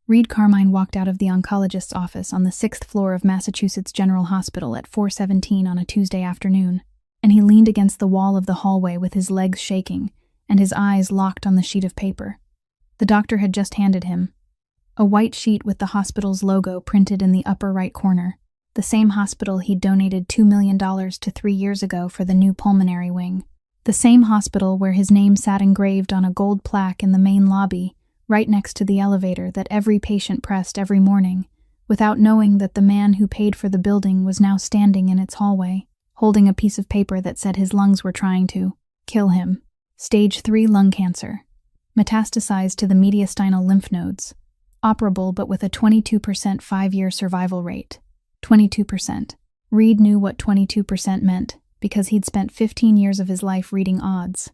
Reed Carmine walked out of the oncologist's office on the 6th floor of Massachusetts General Hospital at 4:17 on a Tuesday afternoon, and he leaned against the wall of the hallway with his legs shaking and his eyes locked on the sheet of paper. The doctor had just handed him a white sheet with the hospital's logo printed in the upper right corner, the same hospital he'd donated $2 million to 3 years ago for the new pulmonary wing, the same hospital where his name sat engraved on a gold plaque in the main lobby, right next to the elevator that every patient pressed every morning, without knowing that the man who paid for the building was now standing in its hallway, holding a piece of paper that said his lungs were trying to kill him. Stage 3 lung cancer. Metastasized to the mediastinal lymph nodes. Operable but with a 22% 5-year survival rate. 22%. Reed knew what 22% meant because he'd spent 15 years of his life reading odds.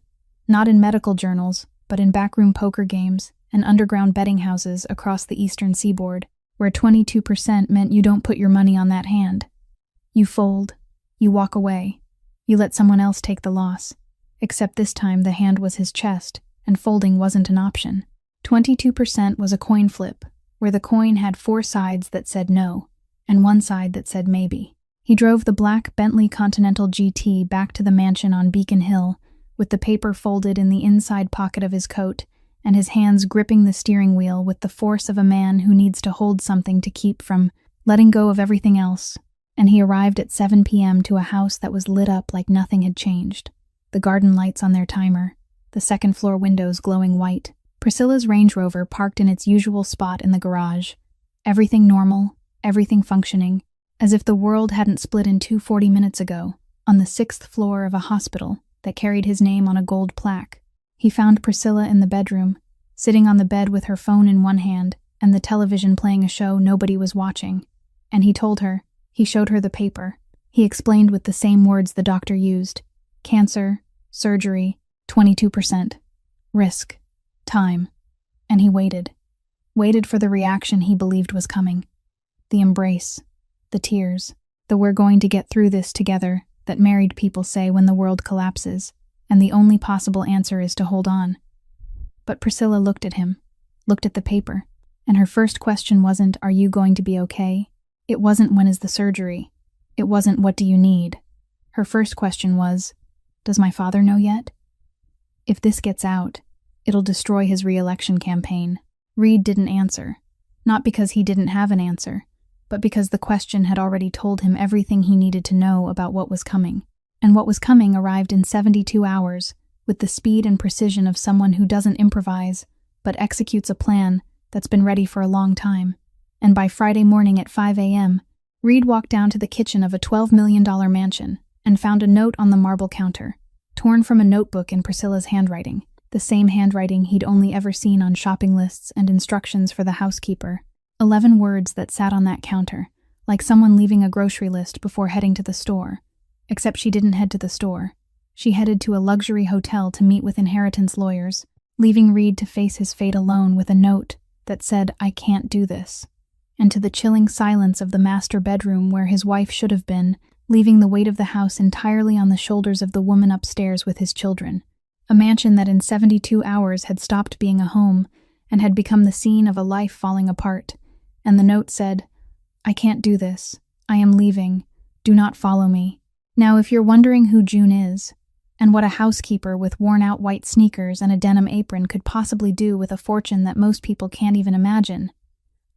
Not in medical journals, but in backroom poker games and underground betting houses across the eastern seaboard, where 22% meant you don't put your money on that hand. You fold. You walk away. You let someone else take the loss. Except this time the hand was his chest, and folding wasn't an option. 22% was a coin flip, where the coin had 4 sides that said no, and 1 side that said maybe. He drove the black Bentley Continental GT back to the mansion on Beacon Hill, with the paper folded in the inside pocket of his coat, and his hands gripping the steering wheel with the force of a man who needs to hold something to keep from letting go of everything else. And he arrived at 7 p.m. to a house that was lit up like nothing had changed. The garden lights on their timer, the second-floor windows glowing white. Priscilla's Range Rover parked in its usual spot in the garage. Everything normal, everything functioning, as if the world hadn't split in two 40 minutes ago, on the 6th floor of a hospital that carried his name on a gold plaque. He found Priscilla in the bedroom, sitting on the bed with her phone in one hand and the television playing a show nobody was watching. And he told her, he showed her the paper. He explained with the same words the doctor used. Cancer, surgery, 22%. Risk. Time. And he waited. Waited for the reaction he believed was coming. The embrace. The tears. The "we're going to get through this together" that married people say when the world collapses, and the only possible answer is to hold on. But Priscilla looked at him, looked at the paper, and her first question wasn't, "Are you going to be okay?" It wasn't, "When is the surgery?" It wasn't, "What do you need?" Her first question was, "Does my father know yet? If this gets out, it'll destroy his re-election campaign." Reed didn't answer, not because he didn't have an answer, but because the question had already told him everything he needed to know about what was coming. And what was coming arrived in 72 hours, with the speed and precision of someone who doesn't improvise, but executes a plan that's been ready for a long time. And by Friday morning at 5 a.m., Reed walked down to the kitchen of a $12 million mansion and found a note on the marble counter, torn from a notebook in Priscilla's handwriting, the same handwriting he'd only ever seen on shopping lists and instructions for the housekeeper. 11 words that sat on that counter, like someone leaving a grocery list before heading to the store. Except she didn't head to the store. She headed to a luxury hotel to meet with inheritance lawyers, leaving Reed to face his fate alone with a note that said, "I can't do this," and to the chilling silence of the master bedroom where his wife should have been, leaving the weight of the house entirely on the shoulders of the woman upstairs with his children. A mansion that in 72 hours had stopped being a home and had become the scene of a life falling apart. And the note said, "I can't do this. I am leaving. Do not follow me." Now, if you're wondering who June is, and what a housekeeper with worn-out white sneakers and a denim apron could possibly do with a fortune that most people can't even imagine,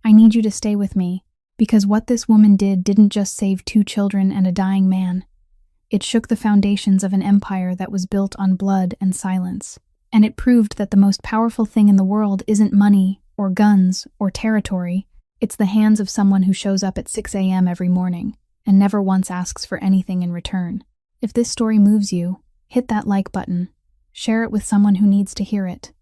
I need you to stay with me, because what this woman did didn't just save 2 children and a dying man. It shook the foundations of an empire that was built on blood and silence. And it proved that the most powerful thing in the world isn't money, or guns, or territory. It's the hands of someone who shows up at 6 a.m. every morning, and never once asks for anything in return. If this story moves you, hit that like button. Share it with someone who needs to hear it.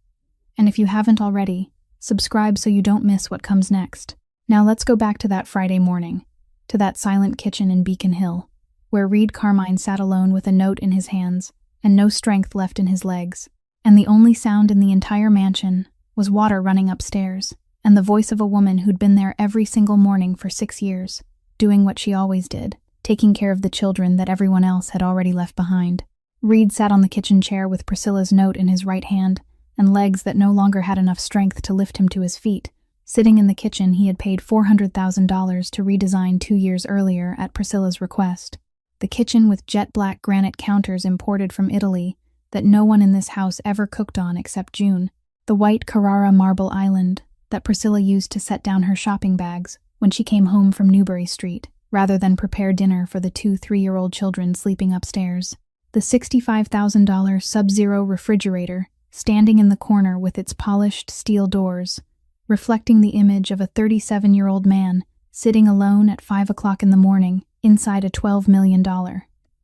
And if you haven't already, subscribe so you don't miss what comes next. Now let's go back to that Friday morning, to that silent kitchen in Beacon Hill, where Reed Carmine sat alone with a note in his hands and no strength left in his legs. And the only sound in the entire mansion was water running upstairs, and the voice of a woman who'd been there every single morning for 6 years, doing what she always did, taking care of the children that everyone else had already left behind. Reed sat on the kitchen chair with Priscilla's note in his right hand, and legs that no longer had enough strength to lift him to his feet, Sitting in the kitchen, he had paid $400,000 to redesign 2 years earlier at Priscilla's request. The kitchen with jet-black granite counters imported from Italy that no one in this house ever cooked on except June. The white Carrara marble island that Priscilla used to set down her shopping bags when she came home from Newbury Street, rather than prepare dinner for the 2 3-year-old children sleeping upstairs. The $65,000 Sub-Zero refrigerator, standing in the corner with its polished steel doors, reflecting the image of a 37-year-old man sitting alone at 5 o'clock in the morning inside a $12 million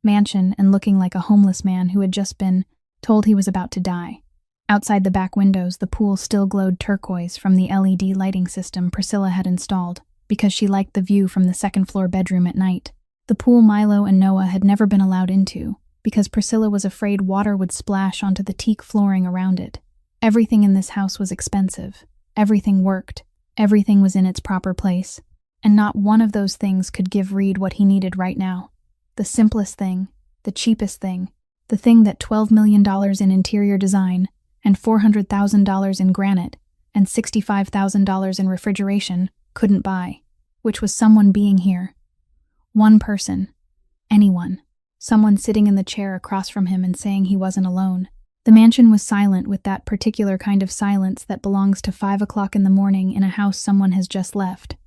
mansion and looking like a homeless man who had just been told he was about to die. Outside the back windows, the pool still glowed turquoise from the LED lighting system Priscilla had installed, because she liked the view from the second-floor bedroom at night. The pool Milo and Noah had never been allowed into, because Priscilla was afraid water would splash onto the teak flooring around it. Everything in this house was expensive. Everything worked. Everything was in its proper place. And not one of those things could give Reed what he needed right now. The simplest thing, the cheapest thing, the thing that $12 million in interior design, and $400,000 in granite, and $65,000 in refrigeration couldn't buy, which was someone being here. One person. Anyone. Someone sitting in the chair across from him and saying he wasn't alone. The mansion was silent with that particular kind of silence that belongs to 5 o'clock in the morning in a house someone has just left.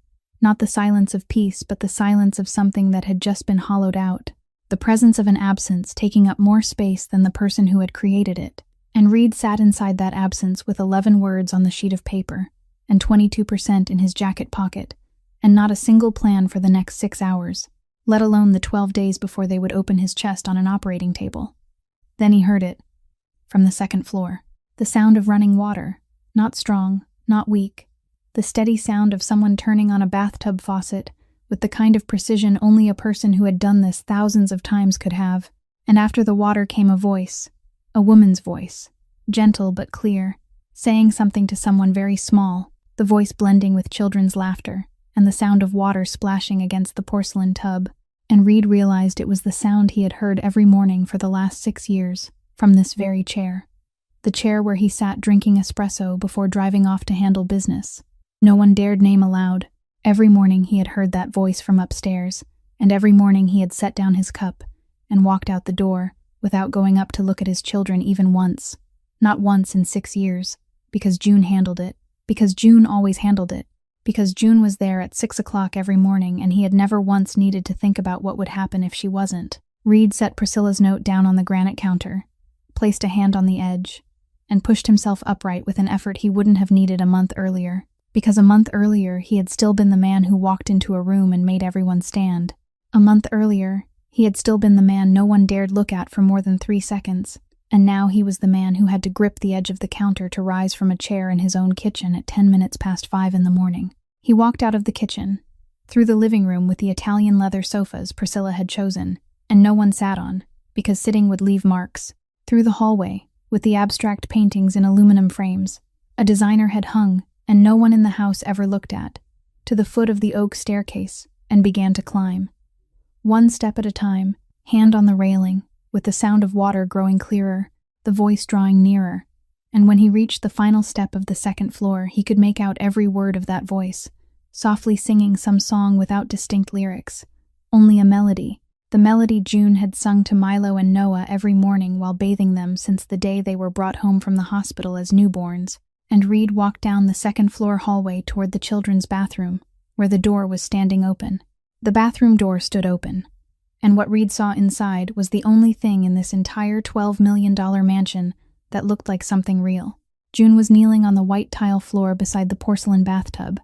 Not the silence of peace, but the silence of something that had just been hollowed out. The presence of an absence taking up more space than the person who had created it. And Reed sat inside that absence with 11 words on the sheet of paper, and 22% in his jacket pocket, and not a single plan for the next 6 hours, let alone the 12 days before they would open his chest on an operating table. Then he heard it. From the second floor. The sound of running water. Not strong, not weak. The steady sound of someone turning on a bathtub faucet with the kind of precision only a person who had done this thousands of times could have. And after the water came a voice. A woman's voice. Gentle but clear. Saying something to someone very small. The voice blending with children's laughter. And the sound of water splashing against the porcelain tub. And Reed realized it was the sound he had heard every morning for the last 6 years. From this very chair. The chair where he sat drinking espresso before driving off to handle business. No one dared name aloud. Every morning he had heard that voice from upstairs, and every morning he had set down his cup and walked out the door without going up to look at his children even once. Not once in 6 years, because June handled it, because June always handled it, because June was there at 6 o'clock every morning and he had never once needed to think about what would happen if she wasn't. Reed set Priscilla's note down on the granite counter, placed a hand on the edge, and pushed himself upright with an effort he wouldn't have needed a month earlier, because a month earlier he had still been the man who walked into a room and made everyone stand. A month earlier, he had still been the man no one dared look at for more than 3 seconds, and now he was the man who had to grip the edge of the counter to rise from a chair in his own kitchen at 10 minutes past 5 in the morning. He walked out of the kitchen, through the living room with the Italian leather sofas Priscilla had chosen, and no one sat on, because sitting would leave marks, through the hallway, with the abstract paintings in aluminum frames a designer had hung and no one in the house ever looked at, to the foot of the oak staircase, and began to climb. One step at a time, hand on the railing, with the sound of water growing clearer, the voice drawing nearer, and when he reached the final step of the second floor, he could make out every word of that voice, softly singing some song without distinct lyrics, only a melody, the melody June had sung to Milo and Noah every morning while bathing them since the day they were brought home from the hospital as newborns. And Reed walked down the second-floor hallway toward the children's bathroom, where the door was standing open. The bathroom door stood open, and what Reed saw inside was the only thing in this entire $12 million mansion that looked like something real. June was kneeling on the white tile floor beside the porcelain bathtub,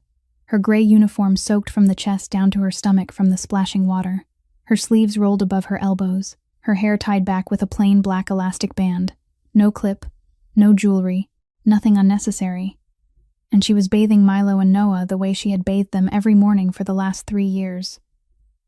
her gray uniform soaked from the chest down to her stomach from the splashing water, her sleeves rolled above her elbows, her hair tied back with a plain black elastic band, no clip, no jewelry, nothing unnecessary. And she was bathing Milo and Noah the way she had bathed them every morning for the last 3 years.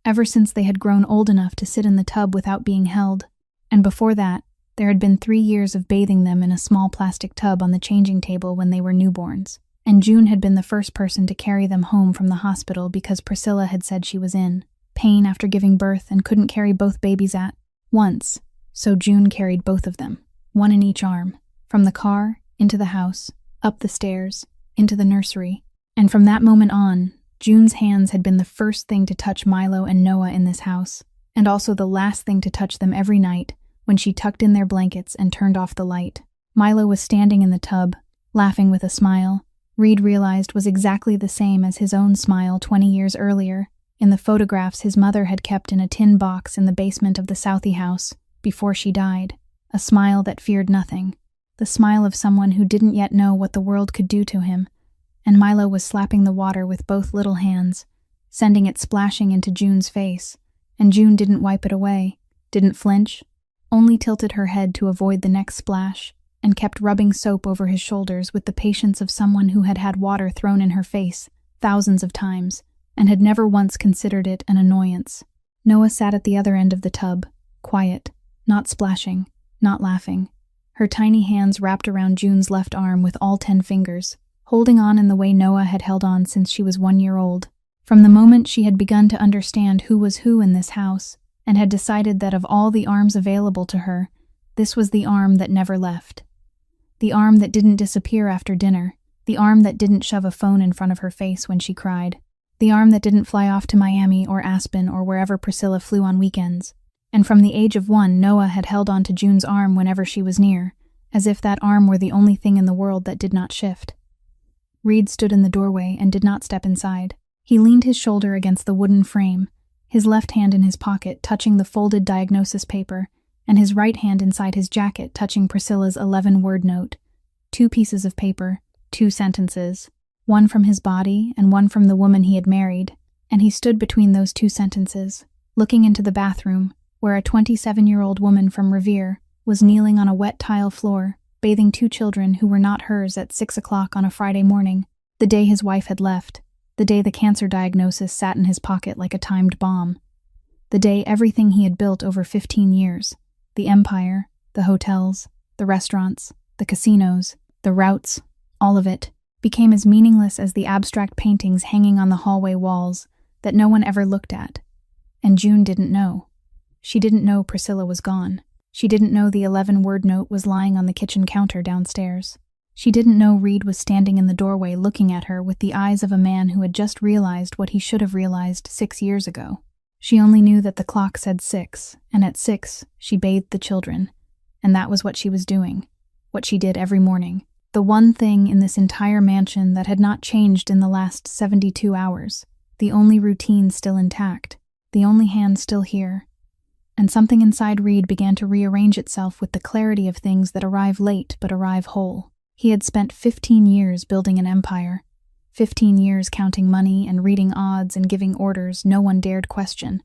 Ever since they had grown old enough to sit in the tub without being held. And before that, there had been 3 years of bathing them in a small plastic tub on the changing table when they were newborns. And June had been the first person to carry them home from the hospital because Priscilla had said she was in pain after giving birth and couldn't carry both babies at once. So June carried both of them, one in each arm, from the car into the house, up the stairs, into the nursery, And from that moment on, June's hands had been the first thing to touch Milo and Noah in this house, and also the last thing to touch them every night when she tucked in their blankets and turned off the light. Milo was standing in the tub, laughing with a smile Reed realized was exactly the same as his own smile 20 years earlier, in the photographs his mother had kept in a tin box in the basement of the Southey house before she died, a smile that feared nothing, the smile of someone who didn't yet know what the world could do to him. And Milo was slapping the water with both little hands, sending it splashing into June's face, and June didn't wipe it away, didn't flinch, only tilted her head to avoid the next splash, and kept rubbing soap over his shoulders with the patience of someone who had had water thrown in her face thousands of times, and had never once considered it an annoyance. Noah sat at the other end of the tub, quiet, not splashing, not laughing, her tiny hands wrapped around June's left arm with all 10 fingers, holding on in the way Noah had held on since she was 1 year old. From the moment she had begun to understand who was who in this house, and had decided that of all the arms available to her, this was the arm that never left. The arm that didn't disappear after dinner, the arm that didn't shove a phone in front of her face when she cried, the arm that didn't fly off to Miami or Aspen or wherever Priscilla flew on weekends. And from the age of 1, Noah had held on to June's arm whenever she was near, as if that arm were the only thing in the world that did not shift. Reed stood in the doorway and did not step inside. He leaned his shoulder against the wooden frame, his left hand in his pocket touching the folded diagnosis paper, and his right hand inside his jacket touching Priscilla's 11-word note. 2 pieces of paper, 2 sentences, one from his body and one from the woman he had married, and he stood between those 2 sentences, looking into the bathroom, where a 27-year-old woman from Revere was kneeling on a wet tile floor, bathing 2 children who were not hers at 6 o'clock on a Friday morning, the day his wife had left, the day the cancer diagnosis sat in his pocket like a timed bomb, the day everything he had built over 15 years, the empire, the hotels, the restaurants, the casinos, the routes, all of it, became as meaningless as the abstract paintings hanging on the hallway walls that no one ever looked at. And June didn't know. She didn't know Priscilla was gone. She didn't know the 11-word note was lying on the kitchen counter downstairs. She didn't know Reed was standing in the doorway looking at her with the eyes of a man who had just realized what he should have realized 6 years ago. She only knew that the clock said 6, and at 6, she bathed the children. And that was what she was doing, what she did every morning. The one thing in this entire mansion that had not changed in the last 72 hours, the only routine still intact, the only hand still here. And something inside Reed began to rearrange itself with the clarity of things that arrive late but arrive whole. He had spent 15 years building an empire, 15 years counting money and reading odds and giving orders no one dared question.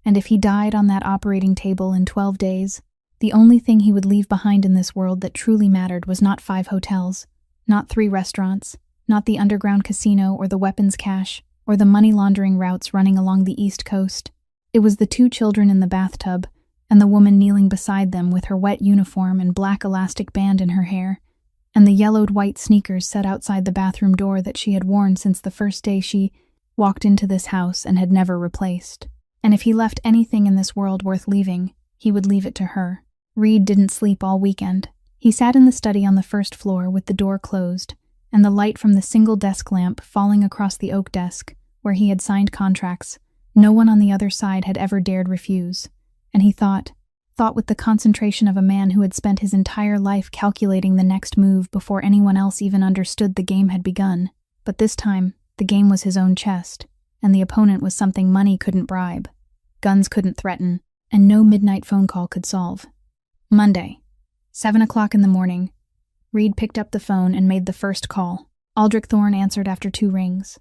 And if he died on that operating table in 12 days, the only thing he would leave behind in this world that truly mattered was not 5 hotels, not 3 restaurants, not the underground casino or the weapons cache, or the money laundering routes running along the East Coast. It was the 2 children in the bathtub, and the woman kneeling beside them with her wet uniform and black elastic band in her hair, and the yellowed white sneakers set outside the bathroom door that she had worn since the first day she walked into this house and had never replaced. And if he left anything in this world worth leaving, he would leave it to her. Reed didn't sleep all weekend. He sat in the study on the first floor with the door closed, and the light from the single desk lamp falling across the oak desk, where he had signed contracts no one on the other side had ever dared refuse. And he thought with the concentration of a man who had spent his entire life calculating the next move before anyone else even understood the game had begun. But this time, the game was his own chest, and the opponent was something money couldn't bribe, guns couldn't threaten, and no midnight phone call could solve. Monday, 7 o'clock in the morning. Reed picked up the phone and made the first call. Aldrich Thorne answered after 2 rings.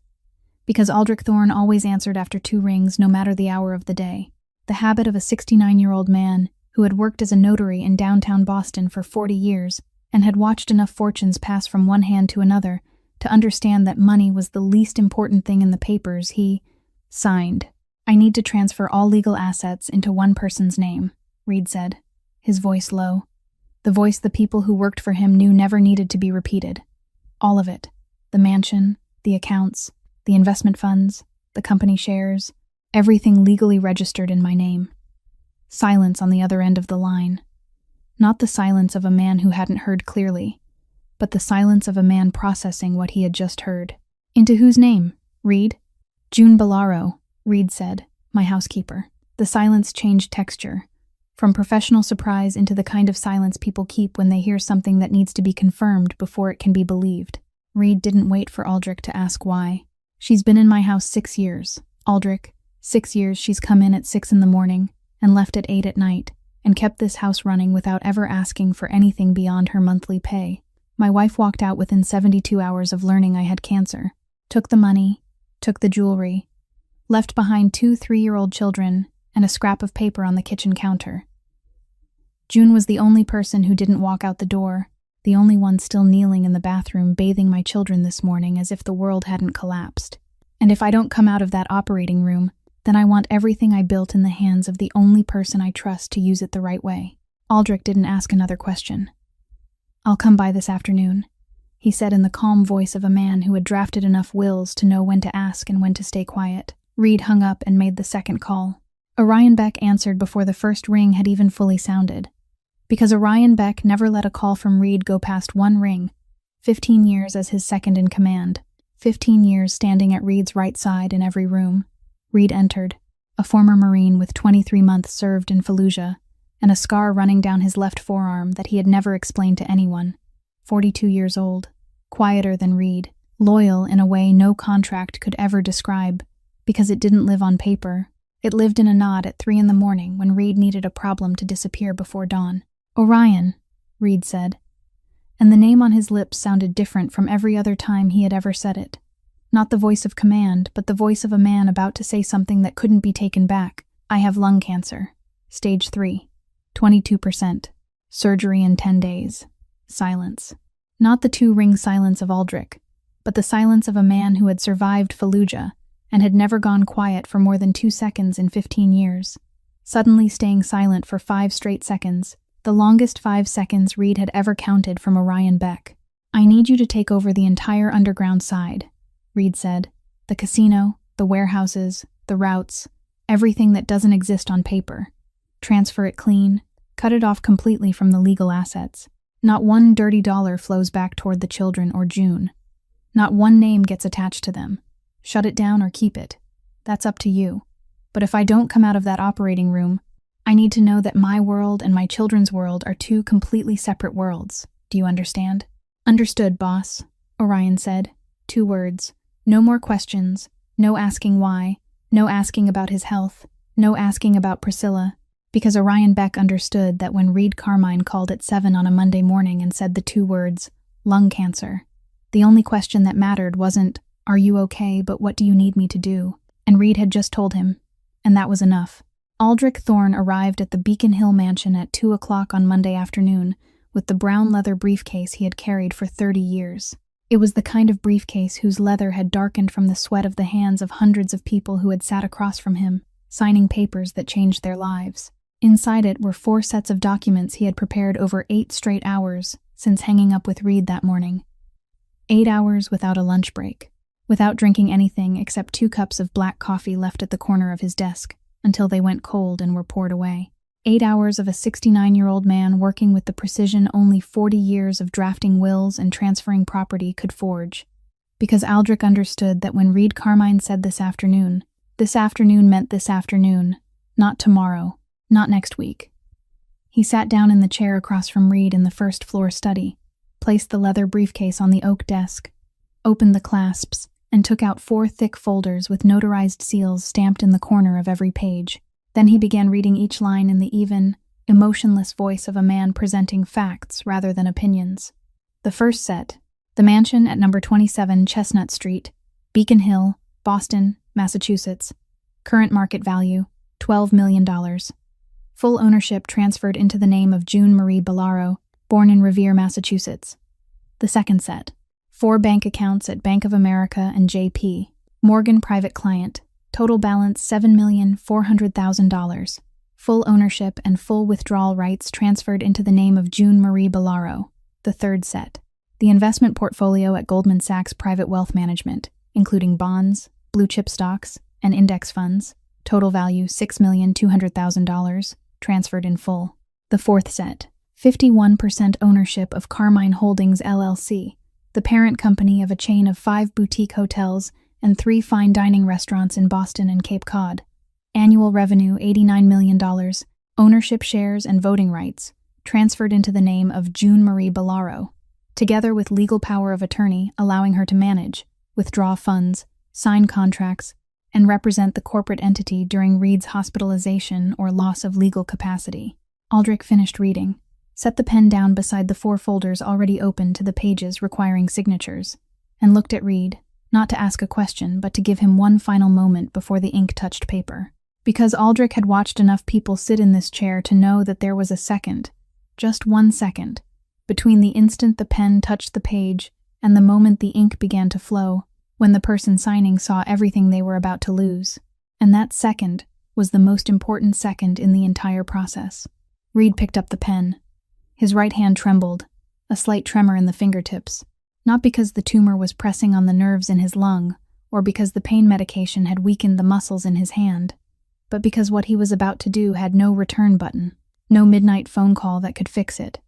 Because Aldrich Thorne always answered after 2 rings no matter the hour of the day. The habit of a 69-year-old man who had worked as a notary in downtown Boston for 40 years and had watched enough fortunes pass from one hand to another to understand that money was the least important thing in the papers. He signed. "I need to transfer all legal assets into one person's name," Reed said, his voice low. The voice the people who worked for him knew never needed to be repeated. All of it. The mansion, the accounts, the investment funds, the company shares, everything legally registered in my name. Silence on the other end of the line. Not the silence of a man who hadn't heard clearly, but the silence of a man processing what he had just heard. Into whose name? Reed? June Bellaro, Reed said, my housekeeper. The silence changed texture, from professional surprise into the kind of silence people keep when they hear something that needs to be confirmed before it can be believed. Reed didn't wait for Aldrich to ask why. She's been in my house 6 years. Aldrich, 6 years she's come in at 6 in the morning and left at 8 at night and kept this house running without ever asking for anything beyond her monthly pay. My wife walked out within 72 hours of learning I had cancer, took the money, took the jewelry, left behind 2 3-year-old children and a scrap of paper on the kitchen counter. June was the only person who didn't walk out the door, the only one still kneeling in the bathroom bathing my children this morning as if the world hadn't collapsed. And if I don't come out of that operating room, then I want everything I built in the hands of the only person I trust to use it the right way. Aldrich didn't ask another question. I'll come by this afternoon, he said in the calm voice of a man who had drafted enough wills to know when to ask and when to stay quiet. Reed hung up and made the second call. Orion Beck answered before the first ring had even fully sounded. Because Orion Beck never let a call from Reed go past one ring, 15 years as his second in command, 15 years standing at Reed's right side in every room. Reed entered, a former Marine with 23 months served in Fallujah, and a scar running down his left forearm that he had never explained to anyone. 42 years old, quieter than Reed, loyal in a way no contract could ever describe, because it didn't live on paper. It lived in a nod at 3 in the morning when Reed needed a problem to disappear before dawn. Orion, Reed said, and the name on his lips sounded different from every other time he had ever said it. Not the voice of command, but the voice of a man about to say something that couldn't be taken back. I have lung cancer. Stage 3. 22%. Surgery in 10 days. Silence. Not the 2-ring silence of Aldrich, but the silence of a man who had survived Fallujah and had never gone quiet for more than 2 seconds in 15 years. Suddenly staying silent for 5 straight seconds, the longest 5 seconds Reed had ever counted from Orion Beck. I need you to take over the entire underground side, Reed said. The casino, the warehouses, the routes, everything that doesn't exist on paper. Transfer it clean, cut it off completely from the legal assets. Not one dirty dollar flows back toward the children or June. Not one name gets attached to them. Shut it down or keep it. That's up to you. But if I don't come out of that operating room, I need to know that my world and my children's world are 2 completely separate worlds. Do you understand? Understood, boss, Orion said. 2 words. No more questions. No asking why. No asking about his health. No asking about Priscilla. Because Orion Beck understood that when Reed Carmine called at 7 on a Monday morning and said the 2 words, lung cancer, the only question that mattered wasn't, are you okay, but what do you need me to do? And Reed had just told him. And that was enough. Aldrich Thorne arrived at the Beacon Hill mansion at 2 o'clock on Monday afternoon with the brown leather briefcase he had carried for 30 years. It was the kind of briefcase whose leather had darkened from the sweat of the hands of hundreds of people who had sat across from him, signing papers that changed their lives. Inside it were 4 sets of documents he had prepared over 8 straight hours since hanging up with Reed that morning. 8 hours without a lunch break, without drinking anything except 2 cups of black coffee left at the corner of his desk, until they went cold and were poured away. 8 hours of a 69-year-old man working with the precision only 40 years of drafting wills and transferring property could forge. Because Aldrich understood that when Reed Carmine said this afternoon meant this afternoon, not tomorrow, not next week. He sat down in the chair across from Reed in the first-floor study, placed the leather briefcase on the oak desk, opened the clasps, and took out 4 thick folders with notarized seals stamped in the corner of every page. Then he began reading each line in the even, emotionless voice of a man presenting facts rather than opinions. The first set, the mansion at number 27 Chestnut Street, Beacon Hill, Boston, Massachusetts. Current market value, $12 million. Full ownership transferred into the name of June Marie Bellaro, born in Revere, Massachusetts. The second set, 4 bank accounts at Bank of America and J.P. Morgan Private Client. Total balance $7,400,000. Full ownership and full withdrawal rights transferred into the name of June Marie Bellaro. The third set, the investment portfolio at Goldman Sachs Private Wealth Management, including bonds, blue-chip stocks, and index funds. Total value $6,200,000, transferred in full. The fourth set, 51% ownership of Carmine Holdings LLC, the the parent company of a chain of 5 boutique hotels and 3 fine dining restaurants in Boston and Cape Cod. Annual revenue $89 million, ownership shares and voting rights, transferred into the name of June Marie Bellaro, together with legal power of attorney allowing her to manage, withdraw funds, sign contracts, and represent the corporate entity during Reed's hospitalization or loss of legal capacity. Aldrich finished reading, set the pen down beside the 4 folders already open to the pages requiring signatures, and looked at Reed, not to ask a question but to give him one final moment before the ink touched paper. Because Aldrich had watched enough people sit in this chair to know that there was a second, just 1 second, between the instant the pen touched the page and the moment the ink began to flow, when the person signing saw everything they were about to lose. And that second was the most important second in the entire process. Reed picked up the pen. His right hand trembled, a slight tremor in the fingertips, not because the tumor was pressing on the nerves in his lung or because the pain medication had weakened the muscles in his hand, but because what he was about to do had no return button, no midnight phone call that could fix it,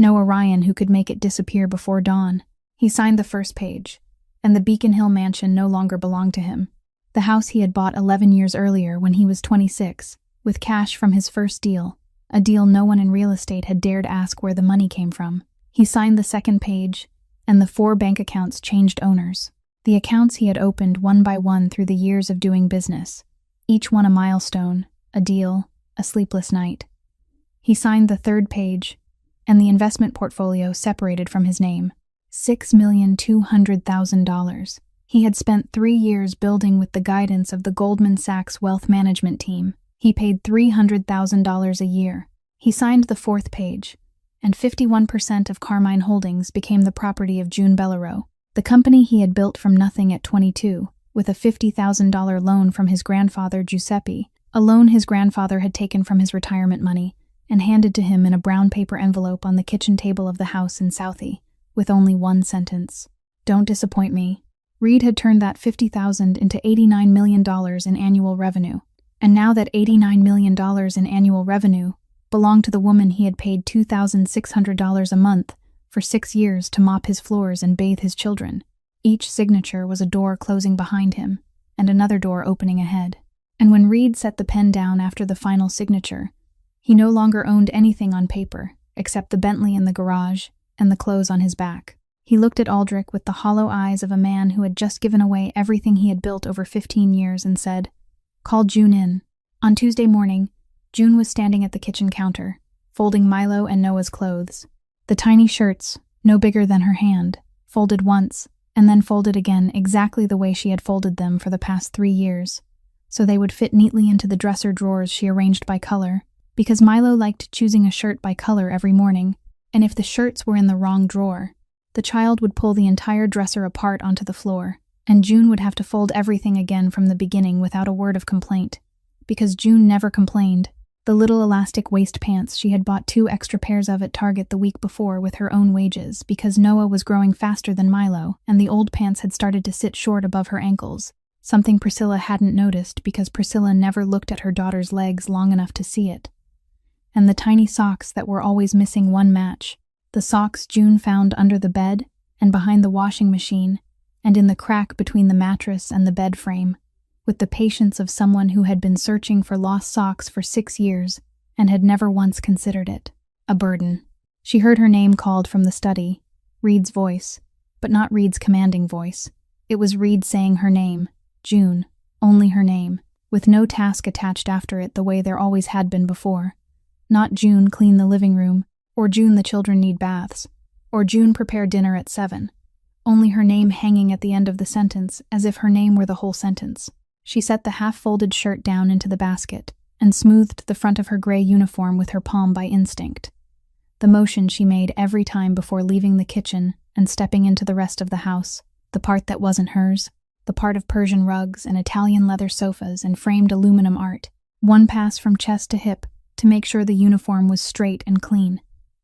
no Orion who could make it disappear before dawn. He signed the first page, and the Beacon Hill mansion no longer belonged to him. The house he had bought 11 years earlier when he was 26, with cash from his first deal, a deal no one in real estate had dared ask where the money came from. He signed the second page, and the 4 bank accounts changed owners. The accounts he had opened one by one through the years of doing business, each one a milestone, a deal, a sleepless night. He signed the third page, and the investment portfolio separated from his name. $6,200,000. He had spent 3 years building with the guidance of the Goldman Sachs wealth management team. He paid $300,000 a year. He signed the 4th page, and 51% of Carmine Holdings became the property of June Bellaro, the company he had built from nothing at 22, with a $50,000 loan from his grandfather Giuseppe, a loan his grandfather had taken from his retirement money and handed to him in a brown paper envelope on the kitchen table of the house in Southie, with only 1 sentence: "Don't disappoint me." Reed had turned that $50,000 into $89 million in annual revenue, and now that $89 million in annual revenue belonged to the woman he had paid $2,600 a month for 6 years to mop his floors and bathe his children. Each signature was a door closing behind him, and another door opening ahead. And when Reed set the pen down after the final signature, he no longer owned anything on paper, except the Bentley in the garage and the clothes on his back. He looked at Aldrich with the hollow eyes of a man who had just given away everything he had built over 15 years and said, "Call June in." On Tuesday morning, June was standing at the kitchen counter, folding Milo and Noah's clothes. The tiny shirts, no bigger than her hand, folded once, and then folded again exactly the way she had folded them for the past 3 years, so they would fit neatly into the dresser drawers she arranged by color, because Milo liked choosing a shirt by color every morning, and if the shirts were in the wrong drawer, the child would pull the entire dresser apart onto the floor, and June would have to fold everything again from the beginning without a word of complaint, because June never complained. The little elastic waist pants she had bought 2 extra pairs of at Target the week before with her own wages because Noah was growing faster than Milo, and the old pants had started to sit short above her ankles, something Priscilla hadn't noticed because Priscilla never looked at her daughter's legs long enough to see it. And the tiny socks that were always missing one match, the socks June found under the bed and behind the washing machine and in the crack between the mattress and the bed frame, with the patience of someone who had been searching for lost socks for 6 years and had never once considered it a burden. She heard her name called from the study, Reed's voice, but not Reed's commanding voice. It was Reed saying her name, June, only her name, with no task attached after it the way there always had been before. Not June clean the living room, or June the children need baths, or June prepare dinner at 7. Only her name hanging at the end of the sentence as if her name were the whole sentence. She set the half-folded shirt down into the basket and smoothed the front of her gray uniform with her palm by instinct, the motion she made every time before leaving the kitchen and stepping into the rest of the house, the part that wasn't hers, the part of Persian rugs and Italian leather sofas and framed aluminum art, one pass from chest to hip to make sure the uniform was straight and clean,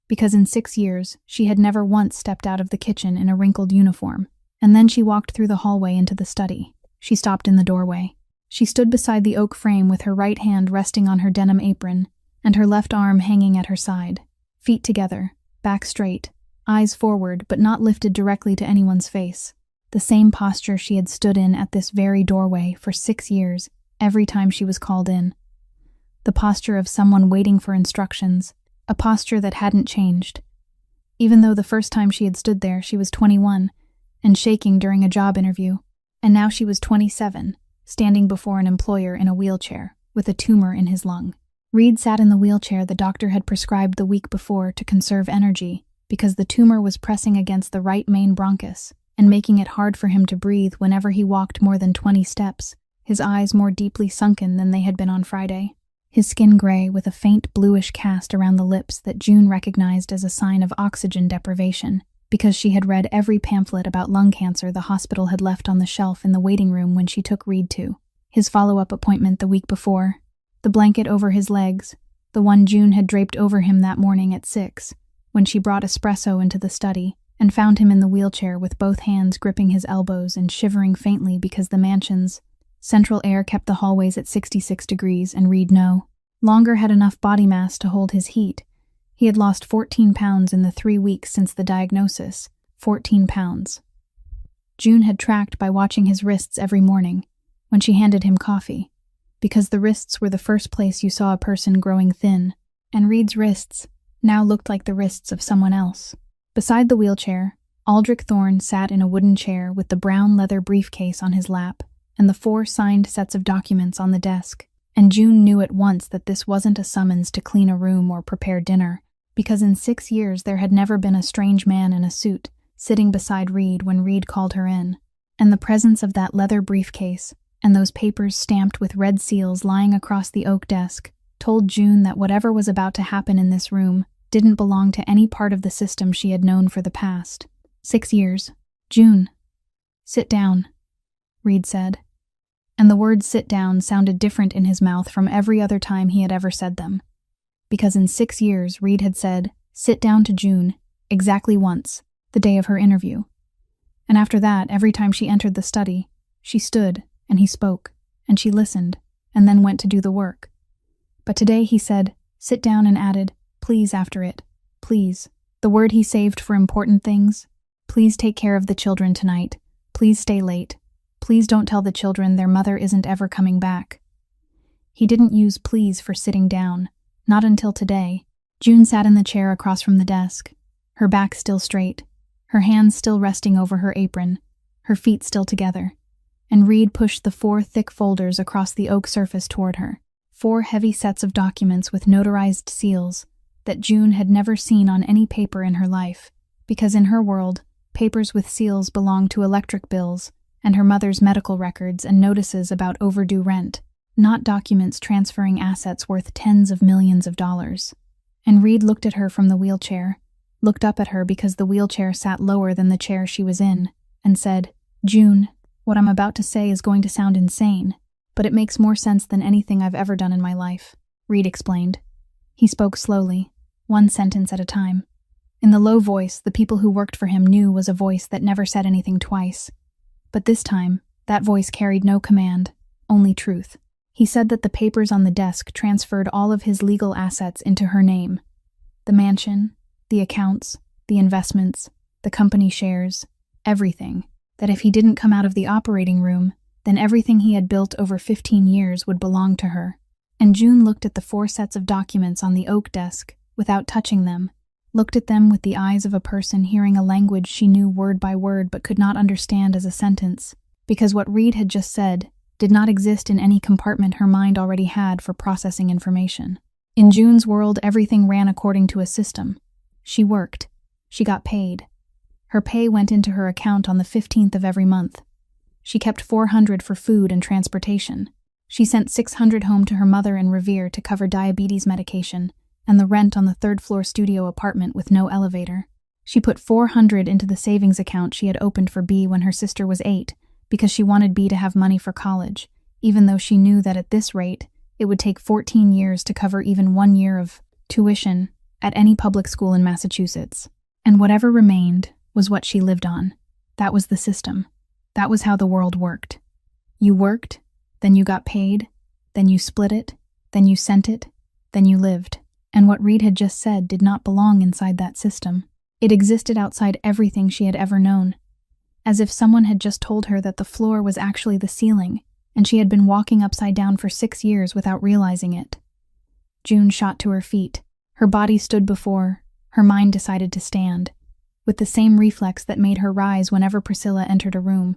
because in 6 years she had never once stepped out of the kitchen in a wrinkled uniform. And then she walked through the hallway into the study. She stopped in the doorway. She stood beside the oak frame with her right hand resting on her denim apron and her left arm hanging at her side, feet together, back straight, eyes forward but not lifted directly to anyone's face. The same posture she had stood in at this very doorway for 6 years, every time she was called in. The posture of someone waiting for instructions, a posture that hadn't changed. Even though the first time she had stood there, she was 21 and shaking during a job interview, and now she was 27, standing before an employer in a wheelchair, with a tumor in his lung. Reed sat in the wheelchair the doctor had prescribed the week before to conserve energy because the tumor was pressing against the right main bronchus and making it hard for him to breathe whenever he walked more than 20 steps, his eyes more deeply sunken than they had been on Friday. His skin gray with a faint bluish cast around the lips that June recognized as a sign of oxygen deprivation, because she had read every pamphlet about lung cancer the hospital had left on the shelf in the waiting room when she took Reed to his follow-up appointment the week before. The blanket over his legs, the one June had draped over him that morning at 6, when she brought espresso into the study, and found him in the wheelchair with both hands gripping his elbows and shivering faintly because the mansion's central air kept the hallways at 66 degrees and Reed no longer had enough body mass to hold his heat. He had lost 14 pounds in the 3 weeks since the diagnosis. 14 pounds. June had tracked by watching his wrists every morning when she handed him coffee, because the wrists were the first place you saw a person growing thin, and Reed's wrists now looked like the wrists of someone else. Beside the wheelchair, Aldrich Thorne sat in a wooden chair with the brown leather briefcase on his lap and the 4 signed sets of documents on the desk, and June knew at once that this wasn't a summons to clean a room or prepare dinner, because in 6 years there had never been a strange man in a suit sitting beside Reed when Reed called her in, and the presence of that leather briefcase and those papers stamped with red seals lying across the oak desk told June that whatever was about to happen in this room didn't belong to any part of the system she had known for the past 6 years. "June, sit down," Reed said. And the words "sit down" sounded different in his mouth from every other time he had ever said them. Because in 6 years, Reed had said, "sit down" to June exactly once, the day of her interview. And after that, every time she entered the study, she stood, and he spoke, and she listened, and then went to do the work. But today he said, "sit down," and added, "please" after it. Please. The word he saved for important things. Please take care of the children tonight. Please stay late. Please don't tell the children their mother isn't ever coming back. He didn't use "please" for sitting down, not until today. June sat in the chair across from the desk, her back still straight, her hands still resting over her apron, her feet still together, and Reed pushed the 4 thick folders across the oak surface toward her, 4 heavy sets of documents with notarized seals that June had never seen on any paper in her life, because in her world, papers with seals belonged to electric bills and her mother's medical records and notices about overdue rent, not documents transferring assets worth tens of millions of dollars. And Reed looked at her from the wheelchair, looked up at her because the wheelchair sat lower than the chair she was in, and said, "June, what I'm about to say is going to sound insane, but it makes more sense than anything I've ever done in my life," Reed explained. He spoke slowly, 1 sentence at a time. In the low voice the people who worked for him knew was a voice that never said anything twice. But this time, that voice carried no command, only truth. He said that the papers on the desk transferred all of his legal assets into her name. The mansion, the accounts, the investments, the company shares, everything. That if he didn't come out of the operating room, then everything he had built over 15 years would belong to her. And June looked at the 4 sets of documents on the oak desk, without touching them, looked at them with the eyes of a person hearing a language she knew word by word but could not understand as a sentence, because what Reed had just said did not exist in any compartment her mind already had for processing information. In June's world, everything ran according to a system. She worked. She got paid. Her pay went into her account on the 15th of every month. She kept $400 for food and transportation. She sent $600 home to her mother in Revere to cover diabetes medication and the rent on the 3rd-floor studio apartment with no elevator. She put $400 into the savings account she had opened for Bea when her sister was 8, because she wanted Bea to have money for college, even though she knew that at this rate, it would take 14 years to cover even 1 year of tuition at any public school in Massachusetts. And whatever remained was what she lived on. That was the system. That was how the world worked. You worked, then you got paid, then you split it, then you sent it, then you lived. And what Reed had just said did not belong inside that system. It existed outside everything she had ever known, as if someone had just told her that the floor was actually the ceiling, and she had been walking upside down for 6 years without realizing it. June shot to her feet. Her body stood before, her mind decided to stand, with the same reflex that made her rise whenever Priscilla entered a room.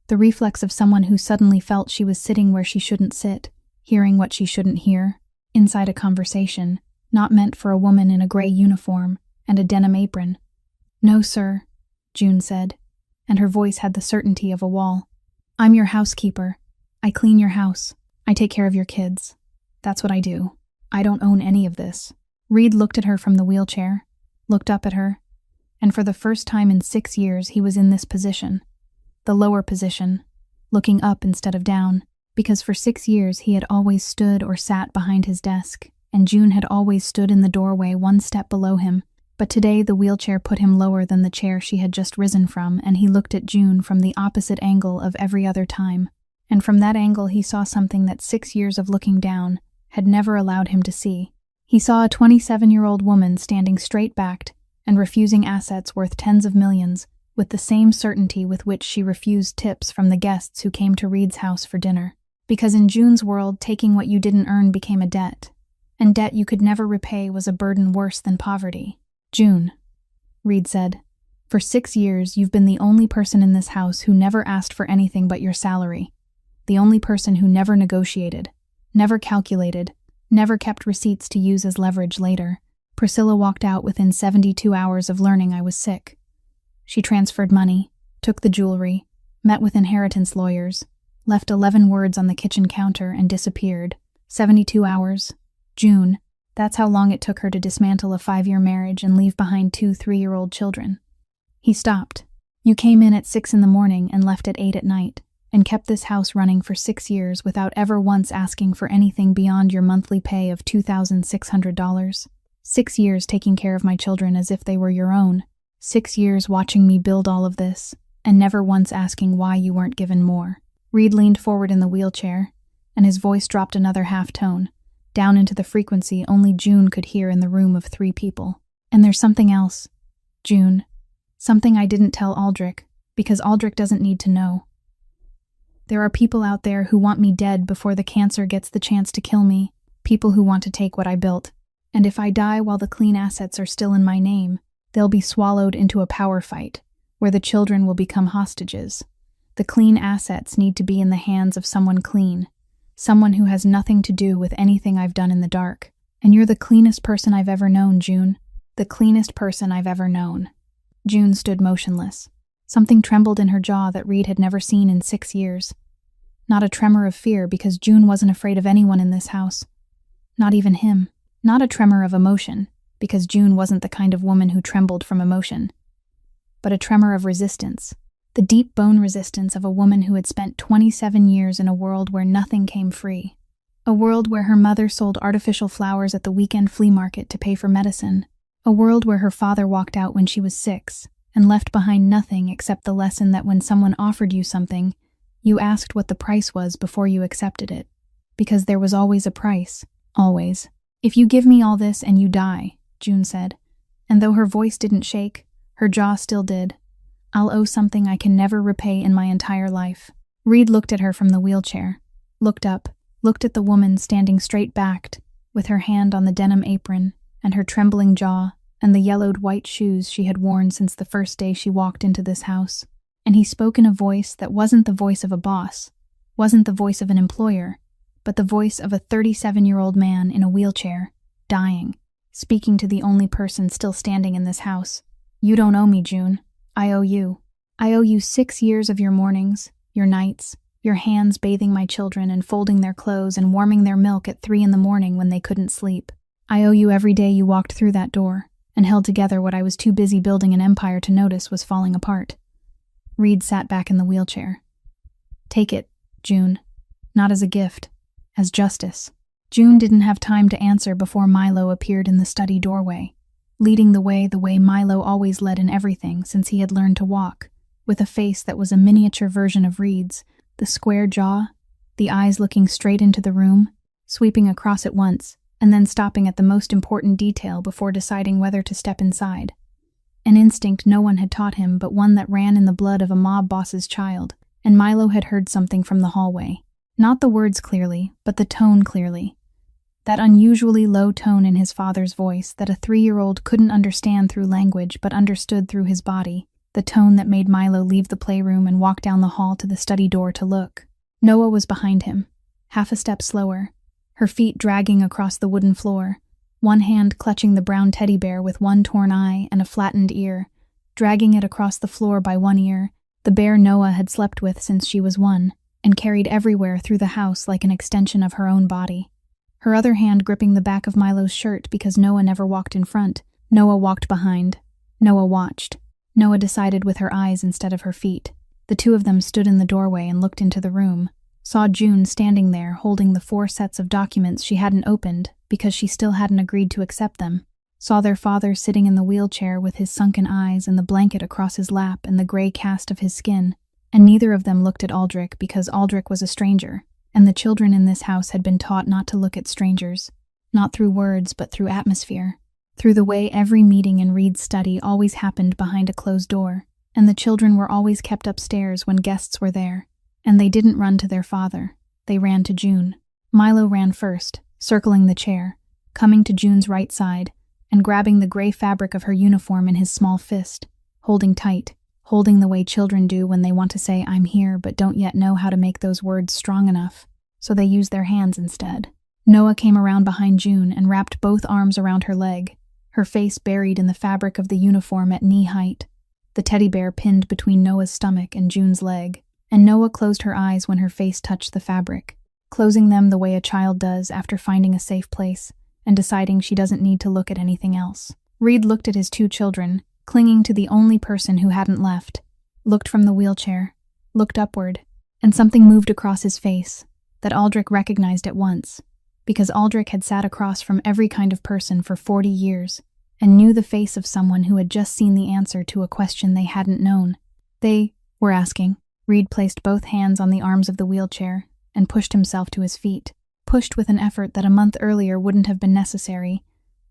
The reflex of someone who suddenly felt she was sitting where she shouldn't sit, hearing what she shouldn't hear, inside a conversation, not meant for a woman in a gray uniform and a denim apron. "No, sir," June said, and her voice had the certainty of a wall. "I'm your housekeeper. I clean your house. I take care of your kids. That's what I do. I don't own any of this." Reed looked at her from the wheelchair, looked up at her, and for the first time in 6 years he was in this position, the lower position, looking up instead of down, because for 6 years he had always stood or sat behind his desk, and June had always stood in the doorway one step below him, but today the wheelchair put him lower than the chair she had just risen from, and he looked at June from the opposite angle of every other time, and from that angle he saw something that 6 years of looking down had never allowed him to see. He saw a 27-year-old woman standing straight-backed and refusing assets worth tens of millions, with the same certainty with which she refused tips from the guests who came to Reed's house for dinner. Because in June's world, taking what you didn't earn became a debt, and debt you could never repay was a burden worse than poverty. "June," Reed said, "for 6 years you've been the only person in this house who never asked for anything but your salary, the only person who never negotiated, never calculated, never kept receipts to use as leverage later. Priscilla walked out within 72 hours of learning I was sick. She transferred money, took the jewelry, met with inheritance lawyers, left 11 words on the kitchen counter and disappeared. 72 hours. June, that's how long it took her to dismantle a 5-year marriage and leave behind 2 3-year-old children." He stopped. "You came in at 6 in the morning and left at 8 at night, and kept this house running for 6 years without ever once asking for anything beyond your monthly pay of $2,600. 6 years taking care of my children as if they were your own. 6 years watching me build all of this, and never once asking why you weren't given more." Reed leaned forward in the wheelchair, and his voice dropped another half-tone, down into the frequency only June could hear in the room of 3 people. "And there's something else, June. Something I didn't tell Aldrich, because Aldrich doesn't need to know. There are people out there who want me dead before the cancer gets the chance to kill me, people who want to take what I built. And if I die while the clean assets are still in my name, they'll be swallowed into a power fight, where the children will become hostages. The clean assets need to be in the hands of someone clean, someone who has nothing to do with anything I've done in the dark. And you're the cleanest person I've ever known, June. The cleanest person I've ever known." June stood motionless. Something trembled in her jaw that Reed had never seen in 6 years. Not a tremor of fear, because June wasn't afraid of anyone in this house. Not even him. Not a tremor of emotion, because June wasn't the kind of woman who trembled from emotion. But a tremor of resistance. The deep bone resistance of a woman who had spent 27 years in a world where nothing came free. A world where her mother sold artificial flowers at the weekend flea market to pay for medicine. A world where her father walked out when she was 6 and left behind nothing except the lesson that when someone offered you something, you asked what the price was before you accepted it. Because there was always a price. Always. "If you give me all this and you die," June said, and though her voice didn't shake, her jaw still did, "I'll owe something I can never repay in my entire life." Reed looked at her from the wheelchair, looked up, looked at the woman standing straight-backed, with her hand on the denim apron, and her trembling jaw, and the yellowed white shoes she had worn since the first day she walked into this house. And he spoke in a voice that wasn't the voice of a boss, wasn't the voice of an employer, but the voice of a 37-year-old man in a wheelchair, dying, speaking to the only person still standing in this house. "You don't owe me, June. I owe you. I owe you 6 years of your mornings, your nights, your hands bathing my children and folding their clothes and warming their milk at 3 in the morning when they couldn't sleep. I owe you every day you walked through that door and held together what I was too busy building an empire to notice was falling apart." Reed sat back in the wheelchair. "Take it, June. Not as a gift, as justice." June didn't have time to answer before Milo appeared in the study doorway, leading the way Milo always led in everything since he had learned to walk, with a face that was a miniature version of Reed's, the square jaw, the eyes looking straight into the room, sweeping across at once, and then stopping at the most important detail before deciding whether to step inside. An instinct no one had taught him, but one that ran in the blood of a mob boss's child, and Milo had heard something from the hallway. Not the words clearly, but the tone clearly. That unusually low tone in his father's voice that a 3-year-old couldn't understand through language but understood through his body. The tone that made Milo leave the playroom and walk down the hall to the study door to look. Noah was behind him, half a step slower, her feet dragging across the wooden floor, one hand clutching the brown teddy bear with one torn eye and a flattened ear, dragging it across the floor by one ear, the bear Noah had slept with since she was 1, and carried everywhere through the house like an extension of her own body. Her other hand gripping the back of Milo's shirt because Noah never walked in front. Noah walked behind. Noah watched. Noah decided with her eyes instead of her feet. The two of them stood in the doorway and looked into the room, saw June standing there holding the 4 sets of documents she hadn't opened because she still hadn't agreed to accept them, saw their father sitting in the wheelchair with his sunken eyes and the blanket across his lap and the gray cast of his skin, and neither of them looked at Aldrich because Aldrich was a stranger, and the children in this house had been taught not to look at strangers, not through words but through atmosphere, through the way every meeting in Reed's study always happened behind a closed door, and the children were always kept upstairs when guests were there, and they didn't run to their father, they ran to June. Milo ran first, circling the chair, coming to June's right side, and grabbing the gray fabric of her uniform in his small fist, holding tight, holding the way children do when they want to say "I'm here" but don't yet know how to make those words strong enough, so they use their hands instead. Noah came around behind June and wrapped both arms around her leg, her face buried in the fabric of the uniform at knee height, the teddy bear pinned between Noah's stomach and June's leg, and Noah closed her eyes when her face touched the fabric, closing them the way a child does after finding a safe place and deciding she doesn't need to look at anything else. Reed looked at his 2 children, clinging to the only person who hadn't left, looked from the wheelchair, looked upward, and something moved across his face that Aldrich recognized at once, because Aldrich had sat across from every kind of person for 40 years and knew the face of someone who had just seen the answer to a question they hadn't known. They were asking. Reed placed both hands on the arms of the wheelchair and pushed himself to his feet, pushed with an effort that a month earlier wouldn't have been necessary,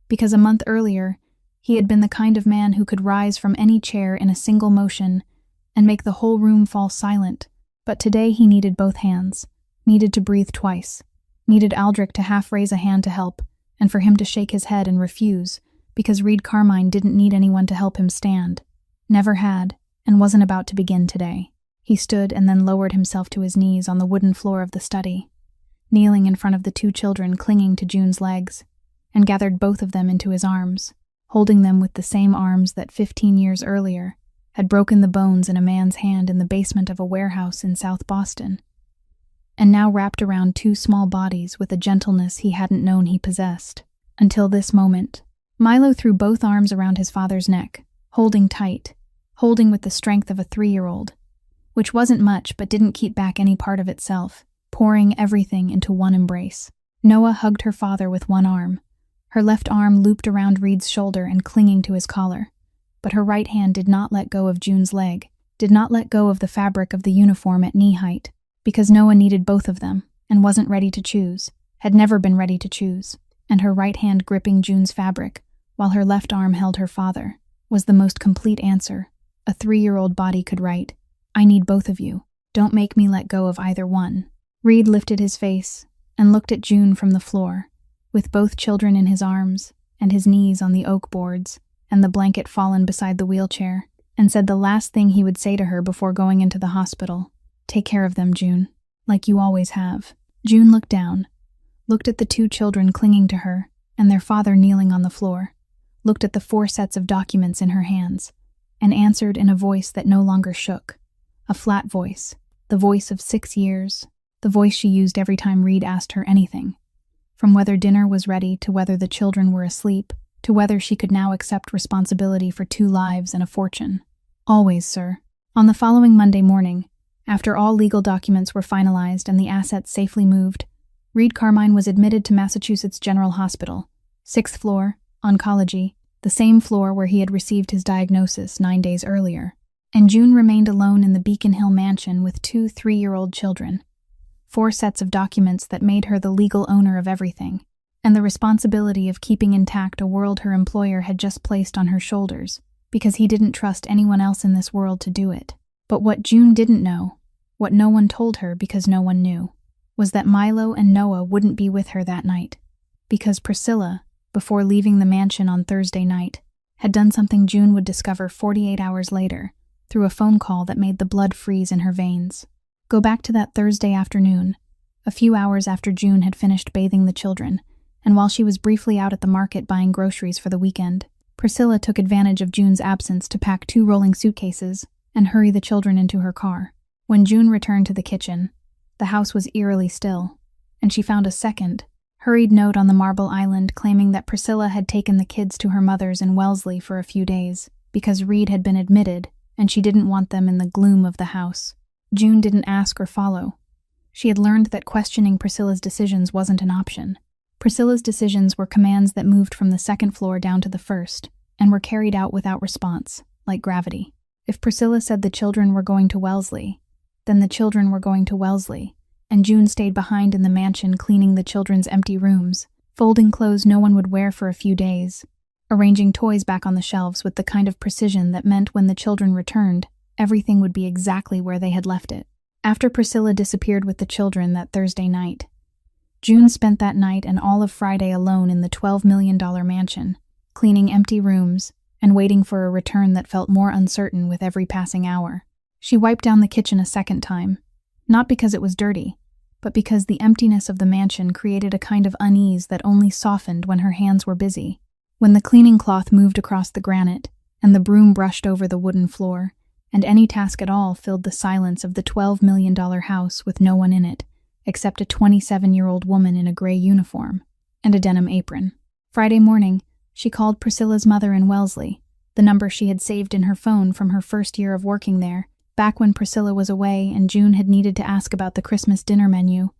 because a month earlier he had been the kind of man who could rise from any chair in a single motion and make the whole room fall silent, but today he needed both hands, needed to breathe twice, needed Aldrich to half raise a hand to help, and for him to shake his head and refuse, because Reed Carmine didn't need anyone to help him stand, never had, and wasn't about to begin today. He stood and then lowered himself to his knees on the wooden floor of the study, kneeling in front of the 2 children clinging to June's legs, and gathered both of them into his arms, holding them with the same arms that 15 years earlier had broken the bones in a man's hand in the basement of a warehouse in South Boston, and now wrapped around 2 small bodies with a gentleness he hadn't known he possessed. Until this moment, Milo threw both arms around his father's neck, holding tight, holding with the strength of a 3-year-old, which wasn't much but didn't keep back any part of itself, pouring everything into one embrace. Noah hugged her father with one arm, her left arm looped around Reed's shoulder and clinging to his collar, but her right hand did not let go of June's leg, did not let go of the fabric of the uniform at knee height, because Noah needed both of them and wasn't ready to choose, had never been ready to choose, and her right hand gripping June's fabric, while her left arm held her father, was the most complete answer a 3-year-old body could write. I need both of you. Don't make me let go of either one. Reed lifted his face and looked at June from the floor, with both children in his arms and his knees on the oak boards and the blanket fallen beside the wheelchair, and said the last thing he would say to her before going into the hospital. Take care of them, June, like you always have. June looked down, looked at the 2 children clinging to her and their father kneeling on the floor, looked at the 4 sets of documents in her hands, and answered in a voice that no longer shook, a flat voice, the voice of 6 years, the voice she used every time Reed asked her anything, from whether dinner was ready to whether the children were asleep, to whether she could now accept responsibility for 2 lives and a fortune. Always, sir. On the following Monday morning, after all legal documents were finalized and the assets safely moved, Reed Carmine was admitted to Massachusetts General Hospital, 6th floor, oncology, the same floor where he had received his diagnosis 9 days earlier, and June remained alone in the Beacon Hill mansion with 2 3-year-old children, 4 sets of documents that made her the legal owner of everything, and the responsibility of keeping intact a world her employer had just placed on her shoulders, because he didn't trust anyone else in this world to do it. But what June didn't know, what no one told her because no one knew, was that Milo and Noah wouldn't be with her that night, because Priscilla, before leaving the mansion on Thursday night, had done something June would discover 48 hours later, through a phone call that made the blood freeze in her veins. Go back to that Thursday afternoon, a few hours after June had finished bathing the children, and while she was briefly out at the market buying groceries for the weekend, Priscilla took advantage of June's absence to pack 2 rolling suitcases and hurry the children into her car. When June returned to the kitchen, the house was eerily still, and she found a second, hurried note on the marble island claiming that Priscilla had taken the kids to her mother's in Wellesley for a few days, because Reed had been admitted and she didn't want them in the gloom of the house. June didn't ask or follow. She had learned that questioning Priscilla's decisions wasn't an option. Priscilla's decisions were commands that moved from the second floor down to the first, and were carried out without response, like gravity. If Priscilla said the children were going to Wellesley, then the children were going to Wellesley, and June stayed behind in the mansion cleaning the children's empty rooms, folding clothes no one would wear for a few days, arranging toys back on the shelves with the kind of precision that meant when the children returned, everything would be exactly where they had left it. After Priscilla disappeared with the children that Thursday night, June spent that night and all of Friday alone in the $12 million mansion, cleaning empty rooms and waiting for a return that felt more uncertain with every passing hour. She wiped down the kitchen a second time, not because it was dirty, but because the emptiness of the mansion created a kind of unease that only softened when her hands were busy. When the cleaning cloth moved across the granite, and the broom brushed over the wooden floor, and any task at all filled the silence of the $12 million house with no one in it, except a 27-year-old woman in a gray uniform and a denim apron. Friday morning, she called Priscilla's mother in Wellesley, the number she had saved in her phone from her first year of working there, back when Priscilla was away and June had needed to ask about the Christmas dinner menu.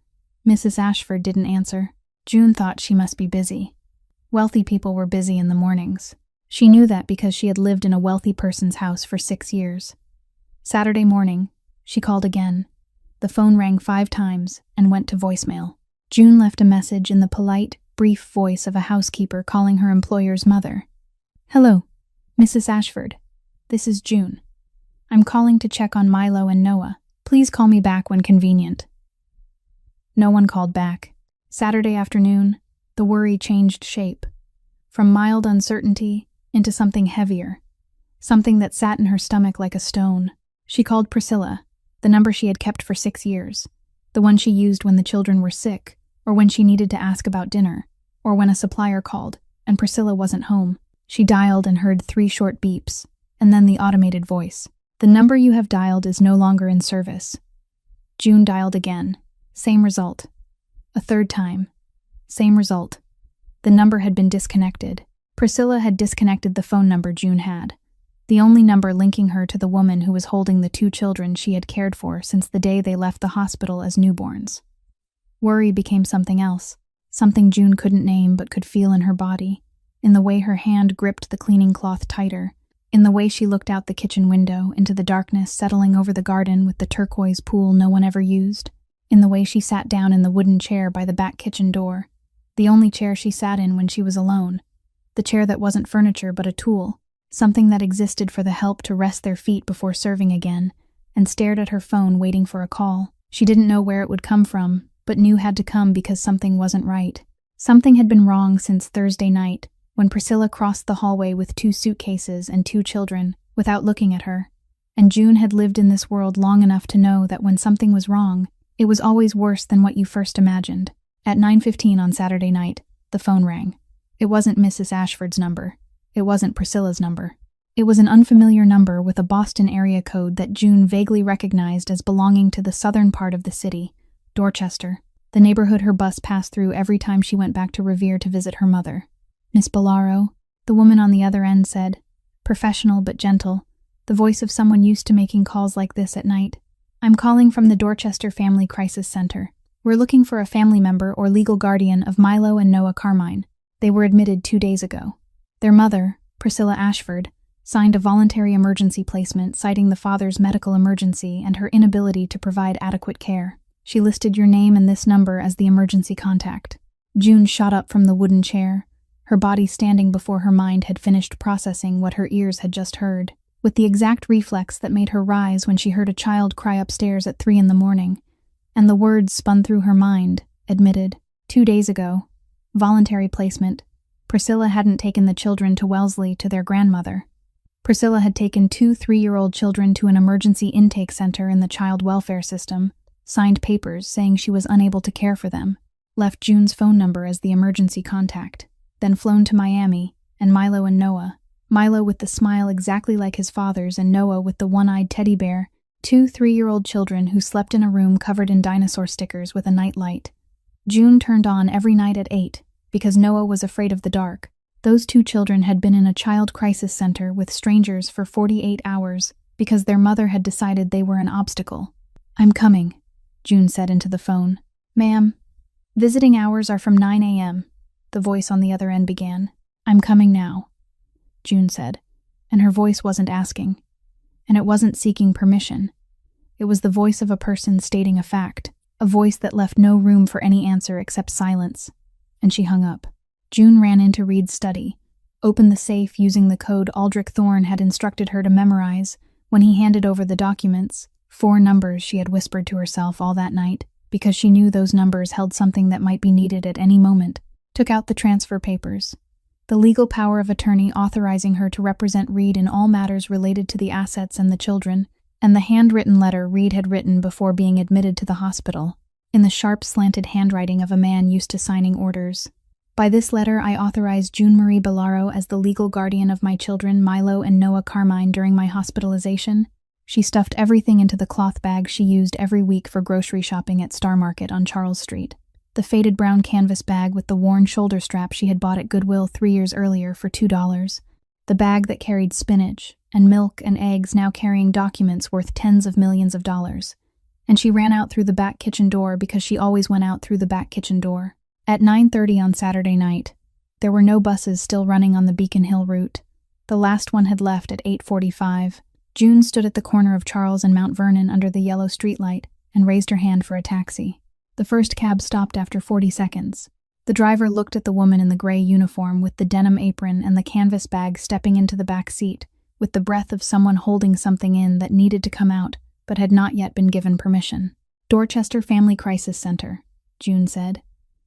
Mrs. Ashford didn't answer. June thought she must be busy. Wealthy people were busy in the mornings. She knew that because she had lived in a wealthy person's house for 6 years. Saturday morning, she called again. The phone rang 5 times and went to voicemail. June left a message in the polite, brief voice of a housekeeper calling her employer's mother. "Hello, Mrs. Ashford. This is June. I'm calling to check on Milo and Noah. Please call me back when convenient." No one called back. Saturday afternoon, the worry changed shape, from mild uncertainty into something heavier, something that sat in her stomach like a stone. She called Priscilla, the number she had kept for 6 years, the one she used when the children were sick, or when she needed to ask about dinner, or when a supplier called, and Priscilla wasn't home. She dialed and heard 3 short beeps, and then the automated voice. "The number you have dialed is no longer in service." June dialed again. Same result. A third time. Same result. The number had been disconnected. Priscilla had disconnected the phone number June had, the only number linking her to the woman who was holding the 2 children she had cared for since the day they left the hospital as newborns. Worry became something else, something June couldn't name but could feel in her body, in the way her hand gripped the cleaning cloth tighter, in the way she looked out the kitchen window into the darkness settling over the garden with the turquoise pool no one ever used, in the way she sat down in the wooden chair by the back kitchen door, the only chair she sat in when she was alone, the chair that wasn't furniture but a tool, something that existed for the help to rest their feet before serving again, and stared at her phone waiting for a call. She didn't know where it would come from, but knew had to come because something wasn't right. Something had been wrong since Thursday night, when Priscilla crossed the hallway with 2 suitcases and 2 children, without looking at her, and June had lived in this world long enough to know that when something was wrong, it was always worse than what you first imagined. At 9:15 on Saturday night, the phone rang. It wasn't Mrs. Ashford's number. It wasn't Priscilla's number. It was an unfamiliar number with a Boston area code that June vaguely recognized as belonging to the southern part of the city, Dorchester, the neighborhood her bus passed through every time she went back to Revere to visit her mother. "Miss Bellaro," the woman on the other end said, professional but gentle, the voice of someone used to making calls like this at night. "I'm calling from the Dorchester Family Crisis Center. We're looking for a family member or legal guardian of Milo and Noah Carmine. They were admitted 2 days ago. Their mother, Priscilla Ashford, signed a voluntary emergency placement citing the father's medical emergency and her inability to provide adequate care. She listed your name and this number as the emergency contact." June shot up from the wooden chair, her body standing before her mind had finished processing what her ears had just heard, with the exact reflex that made her rise when she heard a child cry upstairs at 3 a.m, and the words spun through her mind, admitted. 2 days ago, voluntary placement, Priscilla hadn't taken the children to Wellesley to their grandmother. Priscilla had taken 2 3-year-old children to an emergency intake center in the child welfare system, signed papers saying she was unable to care for them, left June's phone number as the emergency contact, then flown to Miami, and Milo and Noah, Milo with the smile exactly like his father's and Noah with the one-eyed teddy bear, 2 3-year-old children who slept in a room covered in dinosaur stickers with a night light. June turned on every night at 8, because Noah was afraid of the dark. Those 2 children had been in a child crisis center with strangers for 48 hours because their mother had decided they were an obstacle. "I'm coming," June said into the phone. "Ma'am, visiting hours are from 9 a.m., the voice on the other end began. "I'm coming now," June said, and her voice wasn't asking, and it wasn't seeking permission. It was the voice of a person stating a fact, a voice that left no room for any answer except silence, and she hung up. June ran into Reed's study, opened the safe using the code Aldrich Thorne had instructed her to memorize when he handed over the documents, 4 numbers she had whispered to herself all that night, because she knew those numbers held something that might be needed at any moment, took out the transfer papers, the legal power of attorney authorizing her to represent Reed in all matters related to the assets and the children, and the handwritten letter Reed had written before being admitted to the hospital, in the sharp, slanted handwriting of a man used to signing orders. "By this letter, I authorize June Marie Bellaro as the legal guardian of my children Milo and Noah Carmine during my hospitalization." She stuffed everything into the cloth bag she used every week for grocery shopping at Star Market on Charles Street. The faded brown canvas bag with the worn shoulder strap she had bought at Goodwill 3 years earlier for $2. The bag that carried spinach and milk and eggs now carrying documents worth tens of millions of dollars. And she ran out through the back kitchen door because she always went out through the back kitchen door. At 9:30 on Saturday night, there were no buses still running on the Beacon Hill route. The last one had left at 8:45. June stood at the corner of Charles and Mount Vernon under the yellow streetlight and raised her hand for a taxi. The first cab stopped after 40 seconds. The driver looked at the woman in the gray uniform with the denim apron and the canvas bag stepping into the back seat, with the breath of someone holding something in that needed to come out but had not yet been given permission. "Dorchester Family Crisis Center," June said,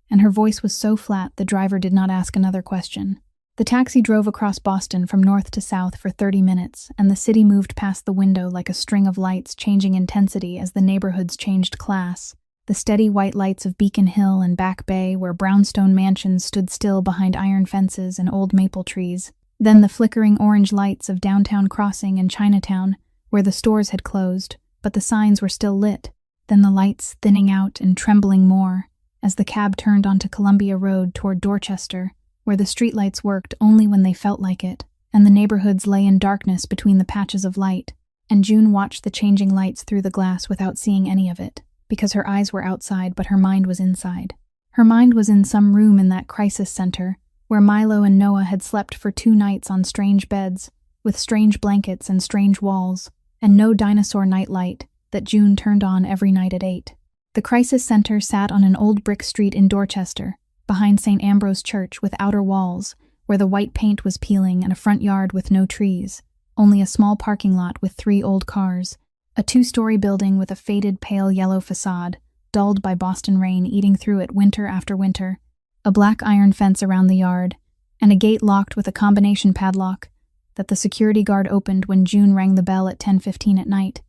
and her voice was so flat the driver did not ask another question. The taxi drove across Boston from north to south for 30 minutes, and the city moved past the window like a string of lights changing intensity as the neighborhoods changed class. The steady white lights of Beacon Hill and Back Bay, where brownstone mansions stood still behind iron fences and old maple trees. Then the flickering orange lights of Downtown Crossing and Chinatown, where the stores had closed, but the signs were still lit. Then the lights thinning out and trembling more as the cab turned onto Columbia Road toward Dorchester, where the streetlights worked only when they felt like it, and the neighborhoods lay in darkness between the patches of light, and June watched the changing lights through the glass without seeing any of it, because her eyes were outside but her mind was inside. Her mind was in some room in that crisis center, where Milo and Noah had slept for 2 nights on strange beds, with strange blankets and strange walls, and no dinosaur nightlight that June turned on every night at 8. The crisis center sat on an old brick street in Dorchester, behind St. Ambrose Church with outer walls, where the white paint was peeling and a front yard with no trees, only a small parking lot with 3 old cars, a 2-story building with a faded pale yellow facade, dulled by Boston rain eating through it winter after winter, a black iron fence around the yard, and a gate locked with a combination padlock that the security guard opened when June rang the bell at 10:15 at night,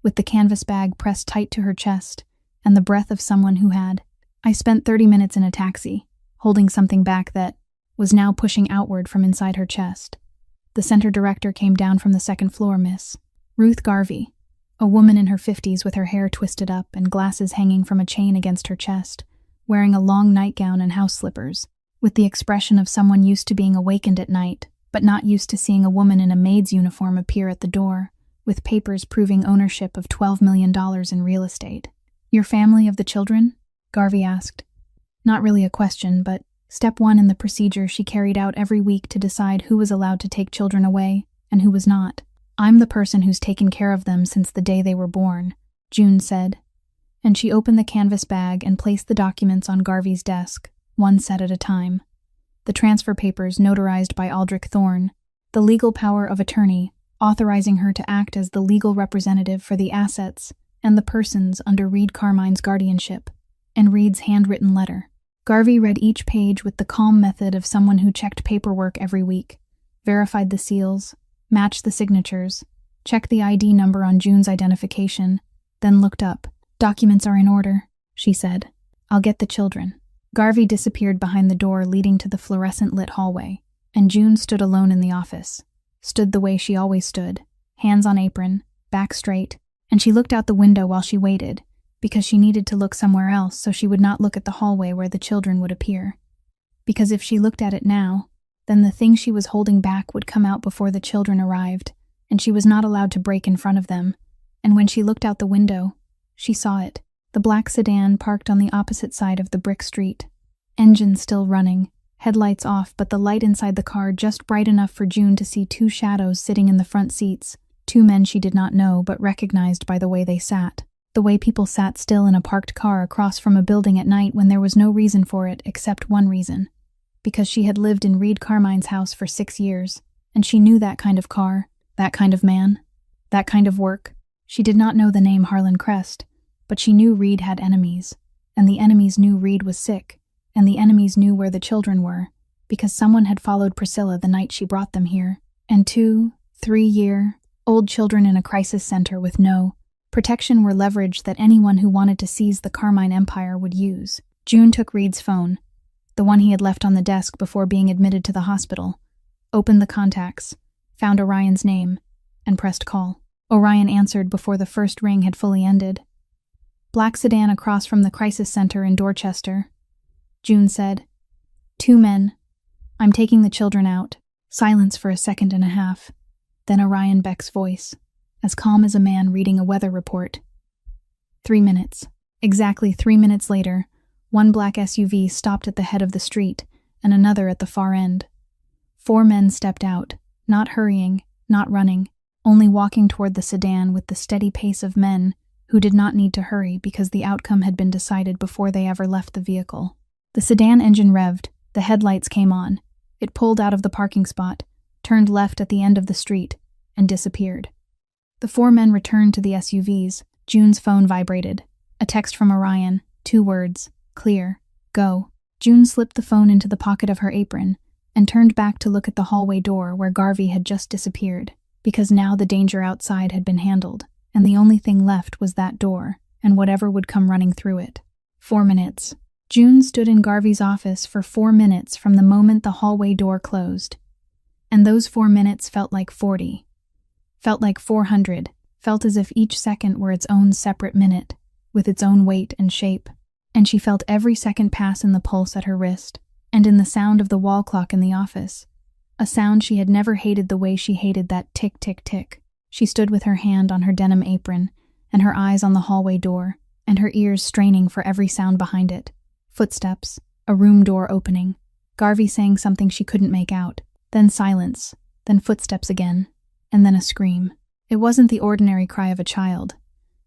with the canvas bag pressed tight to her chest and the breath of someone who had. I spent 30 minutes in a taxi, holding something back that was now pushing outward from inside her chest. The center director came down from the 2nd floor, Miss Ruth Garvey, a woman in her 50s with her hair twisted up and glasses hanging from a chain against her chest, wearing a long nightgown and house slippers, with the expression of someone used to being awakened at night, but not used to seeing a woman in a maid's uniform appear at the door, with papers proving ownership of $12 million in real estate. "Your family of the children?" Garvey asked. Not really a question, but step 1 in the procedure she carried out every week to decide who was allowed to take children away and who was not. "I'm the person who's taken care of them since the day they were born," June said, and she opened the canvas bag and placed the documents on Garvey's desk, one set at a time. the transfer papers notarized by Aldrich Thorne, the legal power of attorney, authorizing her to act as the legal representative for the assets and the persons under Reed Carmine's guardianship, and Reed's handwritten letter. Garvey read each page with the calm method of someone who checked paperwork every week, verified the seals, matched the signatures, checked the ID number on June's identification, then looked up. "Documents are in order," she said. "I'll get the children." Garvey disappeared behind the door leading to the fluorescent-lit hallway, and June stood alone in the office. Stood the way she always stood, hands on apron, back straight, and she looked out the window while she waited, because she needed to look somewhere else so she would not look at the hallway where the children would appear. Because if she looked at it now, then the thing she was holding back would come out before the children arrived, and she was not allowed to break in front of them. And when she looked out the window, she saw it, the black sedan parked on the opposite side of the brick street. Engine still running, headlights off, but the light inside the car just bright enough for June to see two shadows sitting in the front seats, two men she did not know but recognized by the way they sat. The way people sat still in a parked car across from a building at night when there was no reason for it except one reason. Because she had lived in Reed Carmine's house for 6 years, and she knew that kind of car, that kind of man, that kind of work. She did not know the name Harlan Crest, but she knew Reed had enemies, and the enemies knew Reed was sick, and the enemies knew where the children were, because someone had followed Priscilla the night she brought them here, and 2, 3-year-old children in a crisis center with no protection were leverage that anyone who wanted to seize the Carmine empire would use. June took Reed's phone, the one he had left on the desk before being admitted to the hospital, opened the contacts, found Orion's name, and pressed call. Orion answered before the first ring had fully ended. "Black sedan across from the crisis center in Dorchester," June said. "2 men. I'm taking the children out." Silence for a second and a half. Then Orion Beck's voice, as calm as a man reading a weather report. 3 minutes. Exactly 3 minutes later, one black SUV stopped at the head of the street and another at the far end. 4 men stepped out, not hurrying, not running, only walking toward the sedan with the steady pace of men who did not need to hurry because the outcome had been decided before they ever left the vehicle. The sedan engine revved, the headlights came on. It pulled out of the parking spot, turned left at the end of the street, and disappeared. The 4 men returned to the SUVs. June's phone vibrated. A text from Orion, 2 words, "Clear, go." June slipped the phone into the pocket of her apron and turned back to look at the hallway door where Garvey had just disappeared, because now the danger outside had been handled, and the only thing left was that door and whatever would come running through it. 4 minutes. June stood in Garvey's office for 4 minutes from the moment the hallway door closed. And those 4 minutes felt like 40. Felt like 400, felt as if each second were its own separate minute, with its own weight and shape. And she felt every second pass in the pulse at her wrist, and in the sound of the wall clock in the office. A sound she had never hated the way she hated that tick-tick-tick. She stood with her hand on her denim apron, and her eyes on the hallway door, and her ears straining for every sound behind it. Footsteps, a room door opening, Garvey saying something she couldn't make out, then silence, then footsteps again, and then a scream. It wasn't the ordinary cry of a child,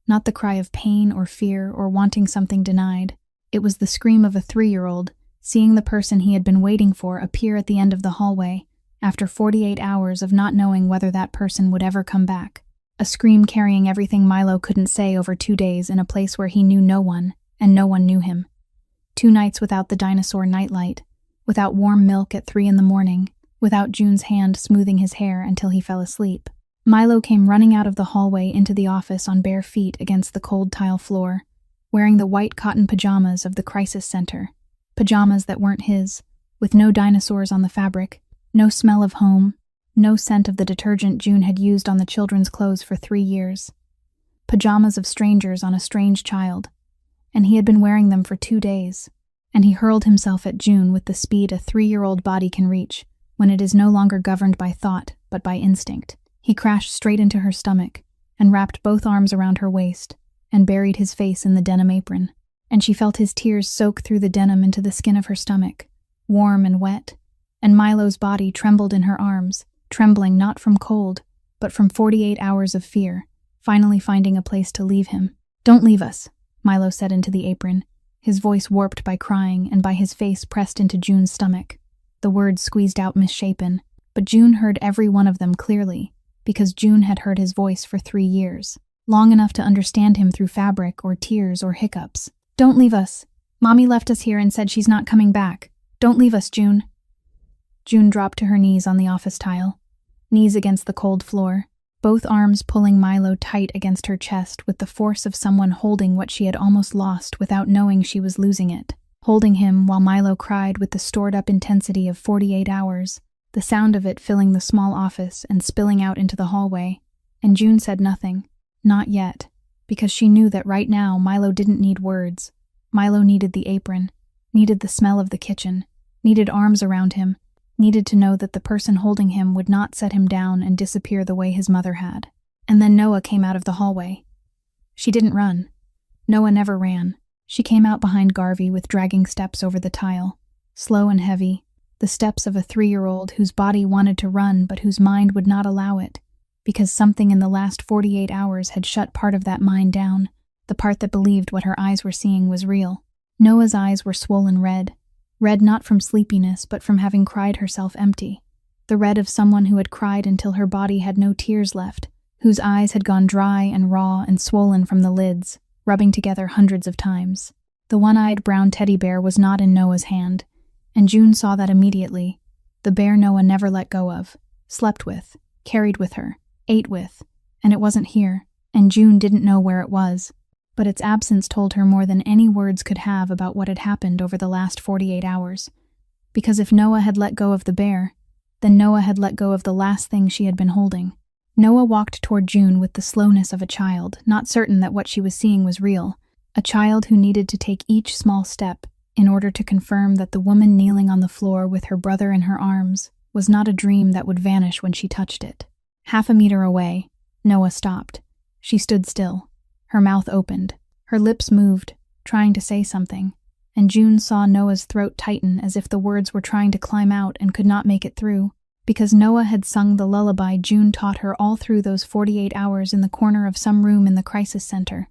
not the cry of pain or fear or wanting something denied. It was the scream of a 3-year-old, seeing the person he had been waiting for appear at the end of the hallway, after 48 hours of not knowing whether that person would ever come back. A scream carrying everything Milo couldn't say over 2 days in a place where he knew no one, and no one knew him. 2 nights without the dinosaur nightlight, without warm milk at 3 in the morning, without June's hand smoothing his hair until he fell asleep. Milo came running out of the hallway into the office on bare feet against the cold tile floor, wearing the white cotton pajamas of the crisis center, pajamas that weren't his, with no dinosaurs on the fabric, no smell of home, no scent of the detergent June had used on the children's clothes for 3 years. Pajamas of strangers on a strange child, and he had been wearing them for 2 days, and he hurled himself at June with the speed a 3-year-old body can reach when it is no longer governed by thought but by instinct. He crashed straight into her stomach and wrapped both arms around her waist and buried his face in the denim apron, and she felt his tears soak through the denim into the skin of her stomach, warm and wet, and Milo's body trembled in her arms, trembling not from cold, but from 48 hours of fear, finally finding a place to leave him. "Don't leave us," Milo said into the apron, his voice warped by crying and by his face pressed into June's stomach. the words squeezed out misshapen, but June heard every one of them clearly, because June had heard his voice for 3 years, long enough to understand him through fabric or tears or hiccups. "Don't leave us. Mommy left us here and said she's not coming back. Don't leave us, June." June dropped to her knees on the office tile, knees against the cold floor, both arms pulling Milo tight against her chest with the force of someone holding what she had almost lost without knowing she was losing it. Holding him while Milo cried with the stored-up intensity of 48 hours, the sound of it filling the small office and spilling out into the hallway, and June said nothing. Not yet, because she knew that right now Milo didn't need words. Milo needed the apron, needed the smell of the kitchen, needed arms around him, needed to know that the person holding him would not set him down and disappear the way his mother had. And then Noah came out of the hallway. She didn't run. Noah never ran. She came out behind Garvey with dragging steps over the tile, slow and heavy, the steps of a 3-year-old whose body wanted to run but whose mind would not allow it, because something in the last 48 hours had shut part of that mind down, the part that believed what her eyes were seeing was real. Noah's eyes were swollen red not from sleepiness but from having cried herself empty, the red of someone who had cried until her body had no tears left, whose eyes had gone dry and raw and swollen from the lids, rubbing together hundreds of times. The one-eyed brown teddy bear was not in Noah's hand, and June saw that immediately. The bear Noah never let go of, slept with, carried with her, ate with, and it wasn't here, and June didn't know where it was. But its absence told her more than any words could have about what had happened over the last 48 hours. Because if Noah had let go of the bear, then Noah had let go of the last thing she had been holding. Noah walked toward June with the slowness of a child, not certain that what she was seeing was real, a child who needed to take each small step in order to confirm that the woman kneeling on the floor with her brother in her arms was not a dream that would vanish when she touched it. 1/2 meter away, Noah stopped. She stood still. Her mouth opened. Her lips moved, trying to say something, and June saw Noah's throat tighten as if the words were trying to climb out and could not make it through, because Noah had sung the lullaby June taught her all through those 48 hours in the corner of some room in the crisis center,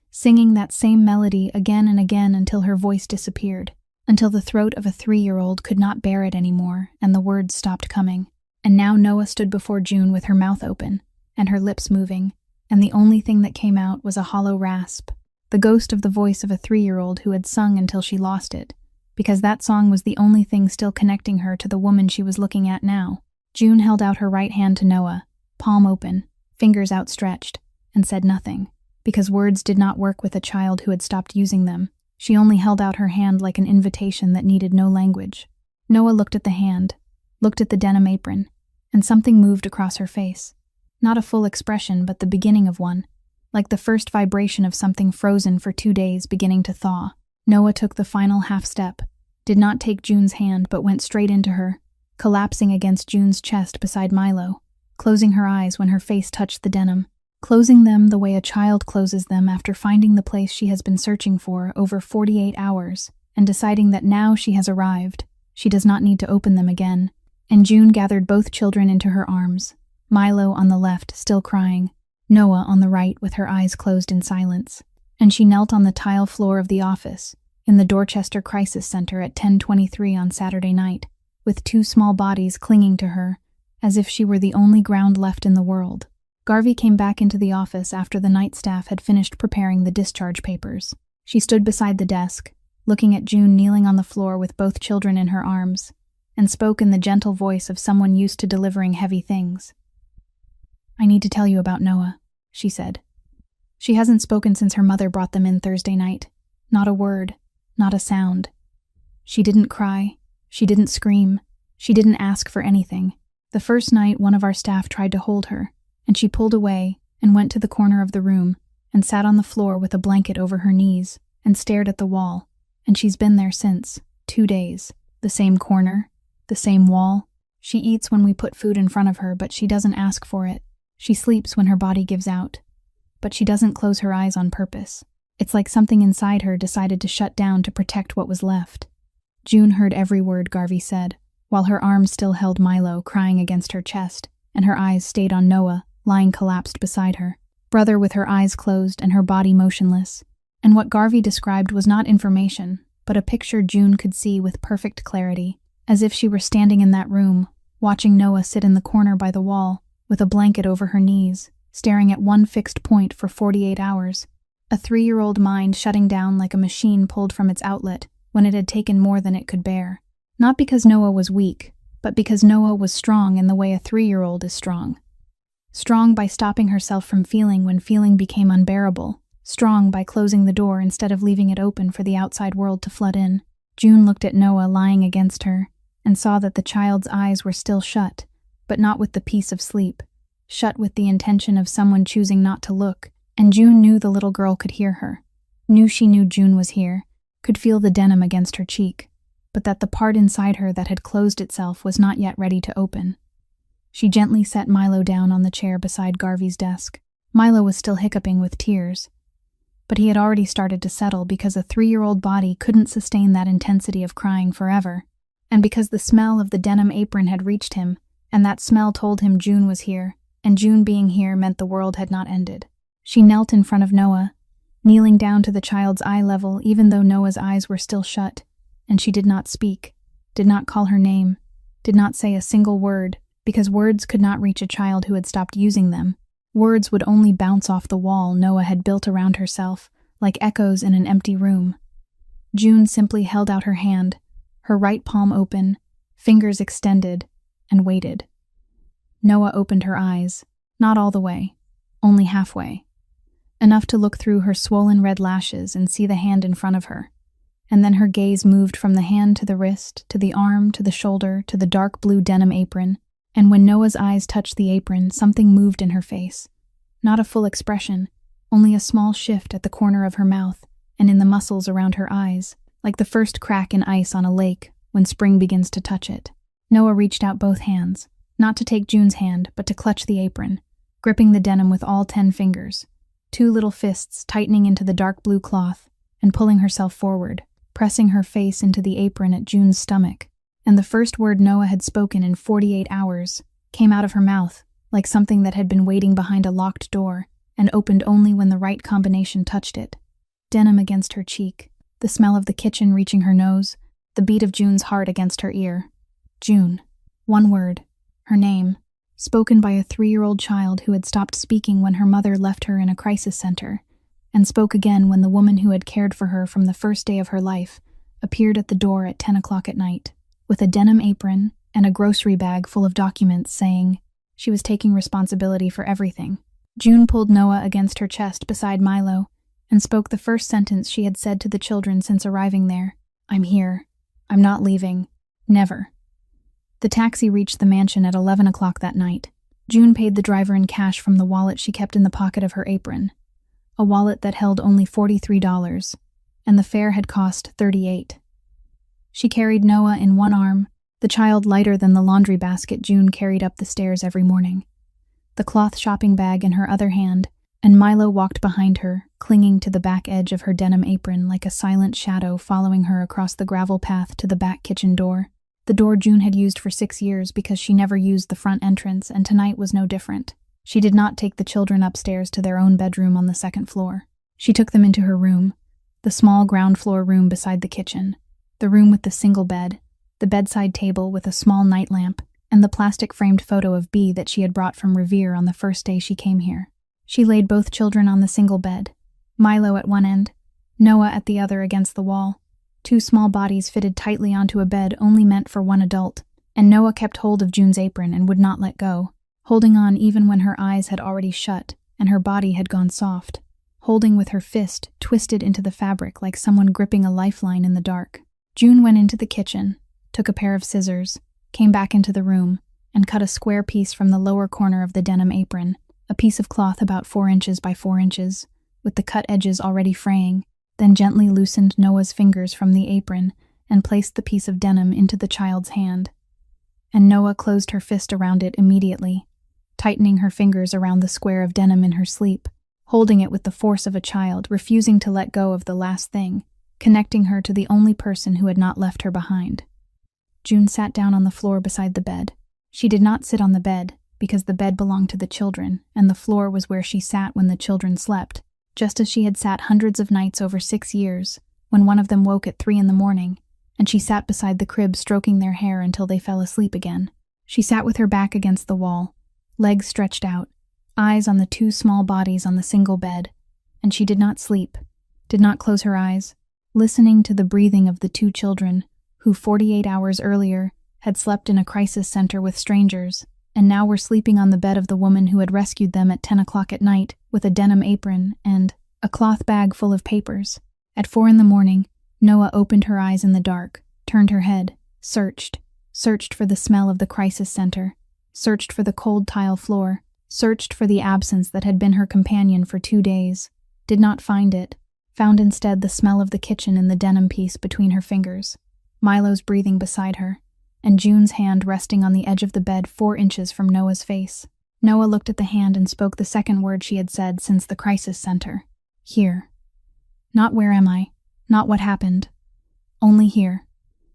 singing that same melody again and again until her voice disappeared, until the throat of a 3-year-old could not bear it anymore and the words stopped coming. And now Noah stood before June with her mouth open and her lips moving, and the only thing that came out was a hollow rasp, the ghost of the voice of a 3-year-old who had sung until she lost it, because that song was the only thing still connecting her to the woman she was looking at now. June held out her right hand to Noah, palm open, fingers outstretched, and said nothing, because words did not work with a child who had stopped using them. She only held out her hand like an invitation that needed no language. Noah looked at the hand, looked at the denim apron, and something moved across her face. Not a full expression, but the beginning of one, like the first vibration of something frozen for 2 days beginning to thaw. Noah took the final half step, did not take June's hand but went straight into her, collapsing against June's chest beside Milo, closing her eyes when her face touched the denim, closing them the way a child closes them after finding the place she has been searching for over 48 hours, and deciding that now she has arrived, she does not need to open them again. And June gathered both children into her arms, Milo on the left still crying, Noah on the right with her eyes closed in silence, and she knelt on the tile floor of the office, in the Dorchester Crisis Center at 10:23 on Saturday night, with 2 small bodies clinging to her, as if she were the only ground left in the world. Garvey came back into the office after the night staff had finished preparing the discharge papers. She stood beside the desk, looking at June kneeling on the floor with both children in her arms, and spoke in the gentle voice of someone used to delivering heavy things. "I need to tell you about Noah," she said. "She hasn't spoken since her mother brought them in Thursday night. Not a word, not a sound. She didn't cry, she didn't scream, she didn't ask for anything. The first night one of our staff tried to hold her, and she pulled away and went to the corner of the room and sat on the floor with a blanket over her knees and stared at the wall, and she's been there since, 2 days. The same corner, the same wall. She eats when we put food in front of her, but she doesn't ask for it. She sleeps when her body gives out, but she doesn't close her eyes on purpose. It's like something inside her decided to shut down to protect what was left." June heard every word Garvey said, while her arms still held Milo crying against her chest, and her eyes stayed on Noah, lying collapsed beside her, brother with her eyes closed and her body motionless. And what Garvey described was not information, but a picture June could see with perfect clarity. as if she were standing in that room, watching Noah sit in the corner by the wall, with a blanket over her knees, staring at one fixed point for 48 hours. A 3-year-old mind shutting down like a machine pulled from its outlet when it had taken more than it could bear. Not because Noah was weak, but because Noah was strong in the way a 3-year-old is strong. Strong by stopping herself from feeling when feeling became unbearable. Strong by closing the door instead of leaving it open for the outside world to flood in. June looked at Noah lying against her and saw that the child's eyes were still shut, but not with the peace of sleep, shut with the intention of someone choosing not to look, and June knew the little girl could hear her, knew she knew June was here, could feel the denim against her cheek, but that the part inside her that had closed itself was not yet ready to open. She gently set Milo down on the chair beside Garvey's desk. Milo was still hiccuping with tears, but he had already started to settle because a 3-year-old body couldn't sustain that intensity of crying forever, and because the smell of the denim apron had reached him, and that smell told him June was here, and June being here meant the world had not ended. She knelt in front of Noah, kneeling down to the child's eye level even though Noah's eyes were still shut, and she did not speak, did not call her name, did not say a single word, because words could not reach a child who had stopped using them. Words would only bounce off the wall Noah had built around herself, like echoes in an empty room. June simply held out her hand, her right palm open, fingers extended, and waited. Noah opened her eyes, not all the way, only halfway. Enough to look through her swollen red lashes and see the hand in front of her. And then her gaze moved from the hand to the wrist, to the arm, to the shoulder, to the dark blue denim apron, and when Noah's eyes touched the apron, something moved in her face. Not a full expression, only a small shift at the corner of her mouth and in the muscles around her eyes, like the first crack in ice on a lake when spring begins to touch it. Noah reached out both hands, not to take June's hand, but to clutch the apron, gripping the denim with all 10 fingers, 2 little fists tightening into the dark blue cloth and pulling herself forward, pressing her face into the apron at June's stomach. And the first word Noah had spoken in 48 hours came out of her mouth, like something that had been waiting behind a locked door and opened only when the right combination touched it. Denim against her cheek, the smell of the kitchen reaching her nose, the beat of June's heart against her ear. June. One word, her name, spoken by a 3-year-old child who had stopped speaking when her mother left her in a crisis center, and spoke again when the woman who had cared for her from the first day of her life appeared at the door at 10 o'clock at night, with a denim apron and a grocery bag full of documents saying she was taking responsibility for everything. June pulled Noah against her chest beside Milo and spoke the first sentence she had said to the children since arriving there. "I'm here. I'm not leaving. Never." The taxi reached the mansion at 11 o'clock that night. June paid the driver in cash from the wallet she kept in the pocket of her apron, a wallet that held only $43, and the fare had cost $38. She carried Noah in one arm, the child lighter than the laundry basket June carried up the stairs every morning, the cloth shopping bag in her other hand, and Milo walked behind her, clinging to the back edge of her denim apron like a silent shadow following her across the gravel path to the back kitchen door, the door June had used for 6 years because she never used the front entrance, and tonight was no different. She did not take the children upstairs to their own bedroom on the 2nd floor. She took them into her room, the small ground floor room beside the kitchen, the room with the single bed, the bedside table with a small night lamp, and the plastic-framed photo of Bee that she had brought from Revere on the first day she came here. She laid both children on the single bed, Milo at one end, Noah at the other against the wall, 2 small bodies fitted tightly onto a bed only meant for one adult, and Noah kept hold of June's apron and would not let go, holding on even when her eyes had already shut and her body had gone soft, holding with her fist twisted into the fabric like someone gripping a lifeline in the dark. June went into the kitchen, took a pair of scissors, came back into the room, and cut a square piece from the lower corner of the denim apron, a piece of cloth about 4 inches by 4 inches, with the cut edges already fraying, then gently loosened Noah's fingers from the apron and placed the piece of denim into the child's hand. And Noah closed her fist around it immediately, tightening her fingers around the square of denim in her sleep, holding it with the force of a child, refusing to let go of the last thing, connecting her to the only person who had not left her behind. June sat down on the floor beside the bed. She did not sit on the bed, because the bed belonged to the children, and the floor was where she sat when the children slept, just as she had sat hundreds of nights over 6 years, when one of them woke at 3 in the morning, and she sat beside the crib stroking their hair until they fell asleep again. She sat with her back against the wall, legs stretched out, eyes on the two small bodies on the single bed, and she did not sleep, did not close her eyes, listening to the breathing of the two children who 48 hours earlier had slept in a crisis center with strangers and now were sleeping on the bed of the woman who had rescued them at 10 o'clock at night with a denim apron and a cloth bag full of papers. At 4 in the morning, Noah opened her eyes in the dark, turned her head, searched for the smell of the crisis center, searched for the cold tile floor, searched for the absence that had been her companion for 2 days, did not find it, found instead the smell of the kitchen in the denim piece between her fingers, Milo's breathing beside her, and June's hand resting on the edge of the bed 4 inches from Noah's face. Noah looked at the hand and spoke the second word she had said since the crisis center. Here. Not where am I, not what happened. Only here,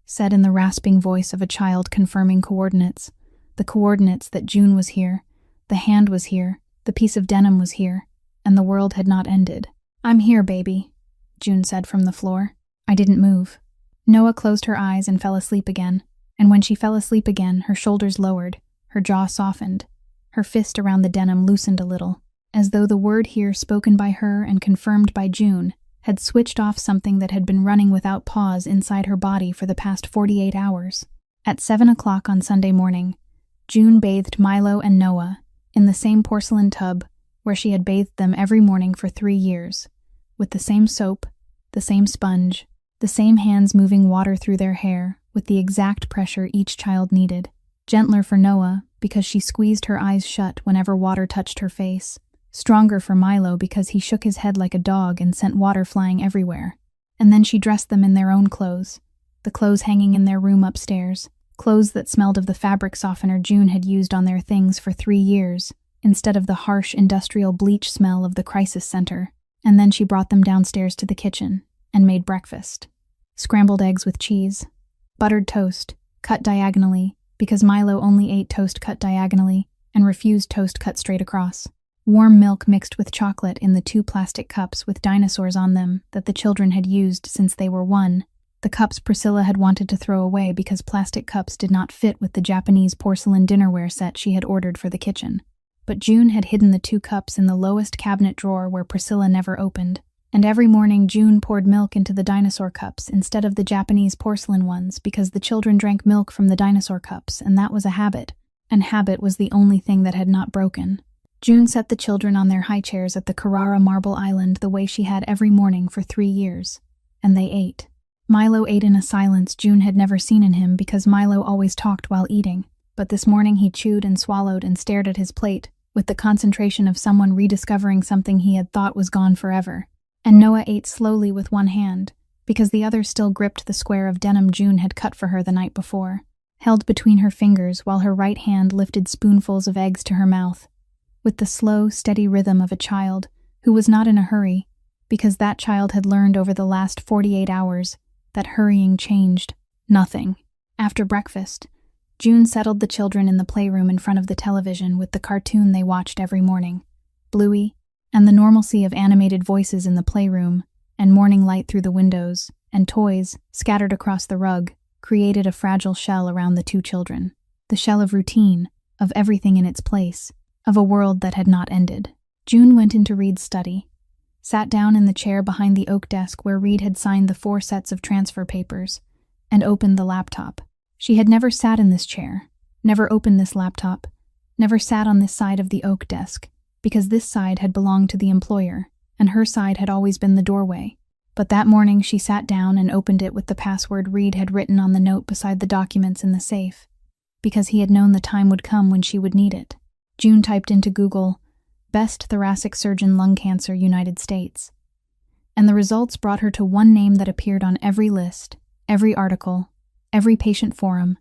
said in the rasping voice of a child confirming coordinates. The coordinates that June was here, the hand was here, the piece of denim was here, and the world had not ended. I'm here, baby, June said from the floor. I didn't move. Noah closed her eyes and fell asleep again, and when she fell asleep again, her shoulders lowered, her jaw softened, her fist around the denim loosened a little, as though the word here spoken by her and confirmed by June had switched off something that had been running without pause inside her body for the past 48 hours. At 7 o'clock on Sunday morning, June bathed Milo and Noah in the same porcelain tub where she had bathed them every morning for 3 years, with the same soap, the same sponge, the same hands moving water through their hair with the exact pressure each child needed. Gentler for Noah because she squeezed her eyes shut whenever water touched her face. Stronger for Milo because he shook his head like a dog and sent water flying everywhere. And then she dressed them in their own clothes, the clothes hanging in their room upstairs, clothes that smelled of the fabric softener June had used on their things for 3 years, instead of the harsh industrial bleach smell of the crisis center. And then she brought them downstairs to the kitchen and made breakfast. Scrambled eggs with cheese, buttered toast, cut diagonally, because Milo only ate toast cut diagonally and refused toast cut straight across. Warm milk mixed with chocolate in the 2 plastic cups with dinosaurs on them that the children had used since they were 1. The cups Priscilla had wanted to throw away because plastic cups did not fit with the Japanese porcelain dinnerware set she had ordered for the kitchen. But June had hidden the 2 cups in the lowest cabinet drawer where Priscilla never opened, and every morning June poured milk into the dinosaur cups instead of the Japanese porcelain ones because the children drank milk from the dinosaur cups, and that was a habit, and habit was the only thing that had not broken. June set the children on their high chairs at the Carrara Marble Island the way she had every morning for 3 years, and they ate. Milo ate in a silence June had never seen in him because Milo always talked while eating, but this morning he chewed and swallowed and stared at his plate with the concentration of someone rediscovering something he had thought was gone forever. And Noah ate slowly with one hand, because the other still gripped the square of denim June had cut for her the night before, held between her fingers while her right hand lifted spoonfuls of eggs to her mouth, with the slow, steady rhythm of a child who was not in a hurry, because that child had learned over the last 48 hours that hurrying changed nothing. After breakfast, June settled the children in the playroom in front of the television with the cartoon they watched every morning, Bluey, and the normalcy of animated voices in the playroom, and morning light through the windows, and toys scattered across the rug, created a fragile shell around the 2 children. The shell of routine, of everything in its place, of a world that had not ended. June went into Reed's study, sat down in the chair behind the oak desk where Reed had signed the 4 sets of transfer papers, and opened the laptop. She had never sat in this chair, never opened this laptop, never sat on this side of the oak desk, because this side had belonged to the employer, and her side had always been the doorway. But that morning she sat down and opened it with the password Reed had written on the note beside the documents in the safe, because he had known the time would come when she would need it. June typed into Google, Best Thoracic Surgeon Lung Cancer, United States. And the results brought her to one name that appeared on every list, every article, every patient forum.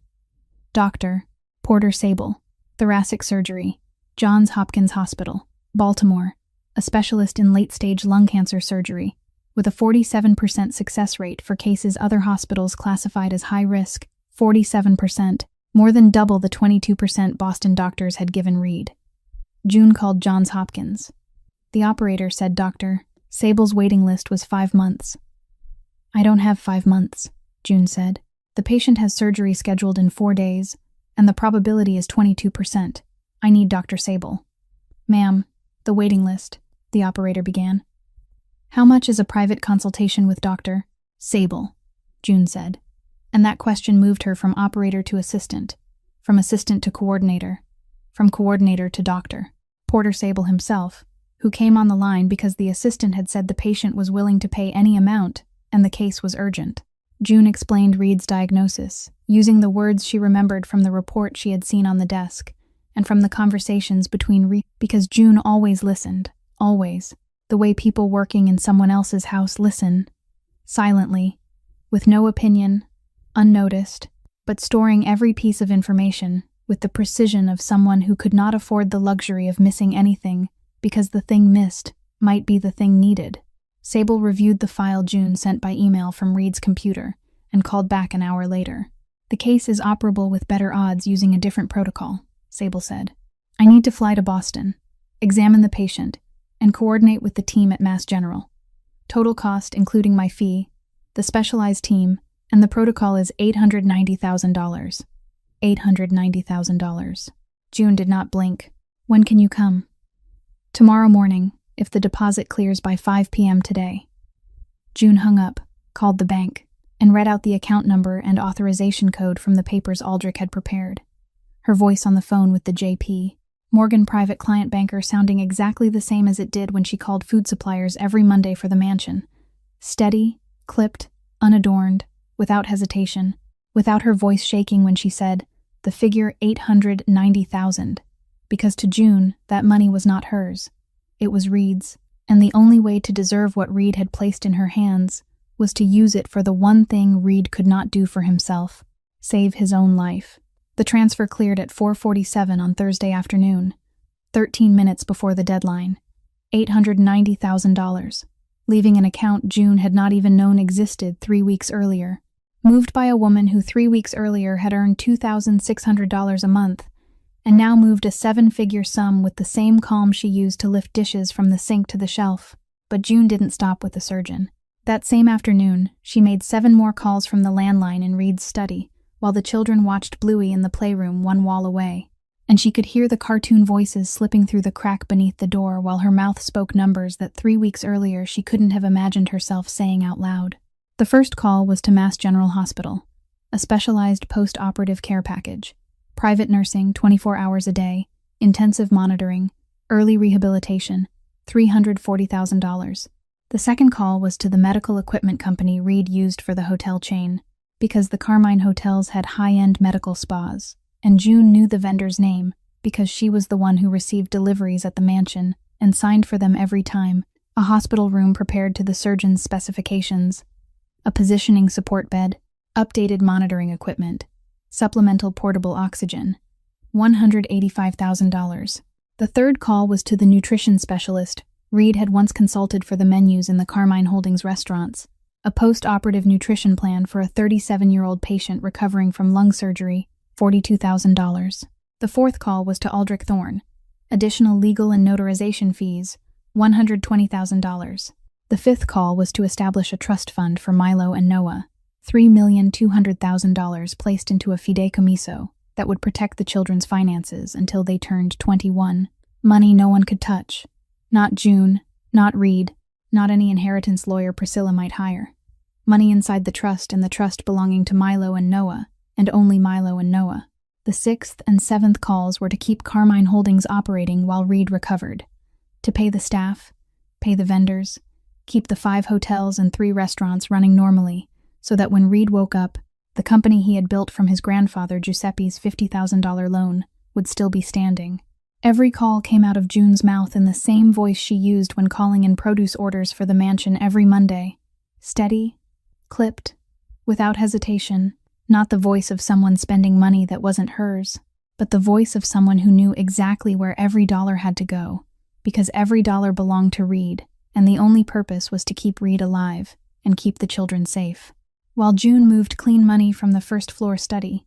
Dr. Porter Sable, Thoracic Surgery, Johns Hopkins Hospital, Baltimore, a specialist in late-stage lung cancer surgery, with a 47% success rate for cases other hospitals classified as high risk, 47%, more than double the 22% Boston doctors had given Reed. June called Johns Hopkins. The operator said Dr. Sable's waiting list was 5 months. I don't have 5 months, June said. The patient has surgery scheduled in 4 days, and the probability is 22%. I need Dr. Sable. Ma'am, the waiting list, the operator began. How much is a private consultation with Dr. Sable? June said. And that question moved her from operator to assistant, from assistant to coordinator, from coordinator to doctor. Porter Sable himself, who came on the line because the assistant had said the patient was willing to pay any amount and the case was urgent. June explained Reed's diagnosis, using the words she remembered from the report she had seen on the desk, and from the conversations between Reed, because June always listened, always, the way people working in someone else's house listen, silently, with no opinion, unnoticed, but storing every piece of information with the precision of someone who could not afford the luxury of missing anything because the thing missed might be the thing needed. Sable reviewed the file June sent by email from Reed's computer and called back an hour later. The case is operable with better odds using a different protocol, Sable said. I need to fly to Boston, examine the patient, and coordinate with the team at Mass General. Total cost, including my fee, the specialized team, and the protocol is $890,000. $890,000. June did not blink. When can you come? Tomorrow morning, if the deposit clears by 5 p.m. today. June hung up, called the bank, and read out the account number and authorization code from the papers Aldrich had prepared. Her voice on the phone with the JP Morgan private client banker sounding exactly the same as it did when she called food suppliers every Monday for the mansion. Steady, clipped, unadorned, without hesitation, without her voice shaking when she said, the figure 890,000, because to June, that money was not hers. It was Reed's, and the only way to deserve what Reed had placed in her hands was to use it for the one thing Reed could not do for himself, save his own life. The transfer cleared at 4:47 on Thursday afternoon, 13 minutes before the deadline. $890,000, leaving an account June had not even known existed 3 weeks earlier. Moved by a woman who 3 weeks earlier had earned $2,600 a month, and now moved a 7-figure sum with the same calm she used to lift dishes from the sink to the shelf. But June didn't stop with the surgeon. That same afternoon, she made 7 more calls from the landline in Reed's study, while the children watched Bluey in the playroom one wall away, and she could hear the cartoon voices slipping through the crack beneath the door while her mouth spoke numbers that 3 weeks earlier she couldn't have imagined herself saying out loud. The first call was to Mass General Hospital, a specialized post-operative care package, private nursing 24 hours a day, intensive monitoring, early rehabilitation, $340,000. The second call was to the medical equipment company Reed used for the hotel chain, because the Carmine hotels had high-end medical spas, and June knew the vendor's name because she was the one who received deliveries at the mansion and signed for them every time. A hospital room prepared to the surgeon's specifications, a positioning support bed, updated monitoring equipment, supplemental portable oxygen, $185,000. The third call was to the nutrition specialist Reed had once consulted for the menus in the Carmine Holdings restaurants, a post-operative nutrition plan for a 37-year-old patient recovering from lung surgery, $42,000. The fourth call was to Aldrich Thorne, additional legal and notarization fees, $120,000. The fifth call was to establish a trust fund for Milo and Noah, $3,200,000 placed into a fideicomiso that would protect the children's finances until they turned 21. Money no one could touch. Not June, not Reed, not any inheritance lawyer Priscilla might hire. Money inside the trust and the trust belonging to Milo and Noah, and only Milo and Noah. The sixth and seventh calls were to keep Carmine Holdings operating while Reed recovered, to pay the staff, pay the vendors, keep the 5 hotels and 3 restaurants running normally, so that when Reed woke up, the company he had built from his grandfather Giuseppe's $50,000 loan would still be standing. Every call came out of June's mouth in the same voice she used when calling in produce orders for the mansion every Monday. Steady, clipped, without hesitation, not the voice of someone spending money that wasn't hers, but the voice of someone who knew exactly where every dollar had to go, because every dollar belonged to Reed, and the only purpose was to keep Reed alive and keep the children safe. While June moved clean money from the first-floor study,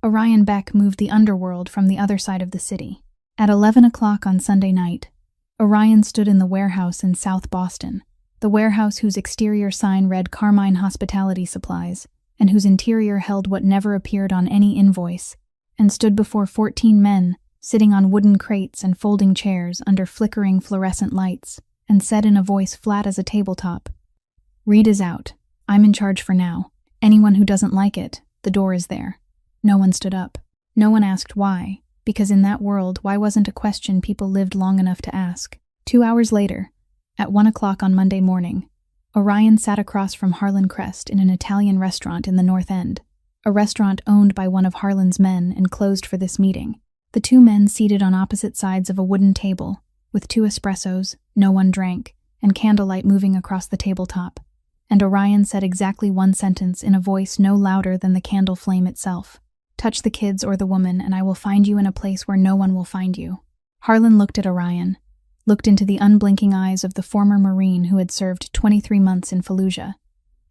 Orion Beck moved the underworld from the other side of the city. At 11 o'clock on Sunday night, Orion stood in the warehouse in South Boston, the warehouse whose exterior sign read Carmine Hospitality Supplies and whose interior held what never appeared on any invoice, and stood before 14 men, sitting on wooden crates and folding chairs under flickering fluorescent lights, and said in a voice flat as a tabletop, "Reed is out. I'm in charge for now. Anyone who doesn't like it, the door is there." No one stood up. No one asked why, because in that world, why wasn't a question people lived long enough to ask. 2 hours later, at 1 o'clock on Monday morning, Orion sat across from Harlan Crest in an Italian restaurant in the North End, a restaurant owned by one of Harlan's men and closed for this meeting. The two men seated on opposite sides of a wooden table, with 2 espressos, no one drank, and candlelight moving across the tabletop. And Orion said exactly one sentence in a voice no louder than the candle flame itself. "Touch the kids or the woman, and I will find you in a place where no one will find you." Harlan looked at Orion, looked into the unblinking eyes of the former Marine who had served 23 months in Fallujah,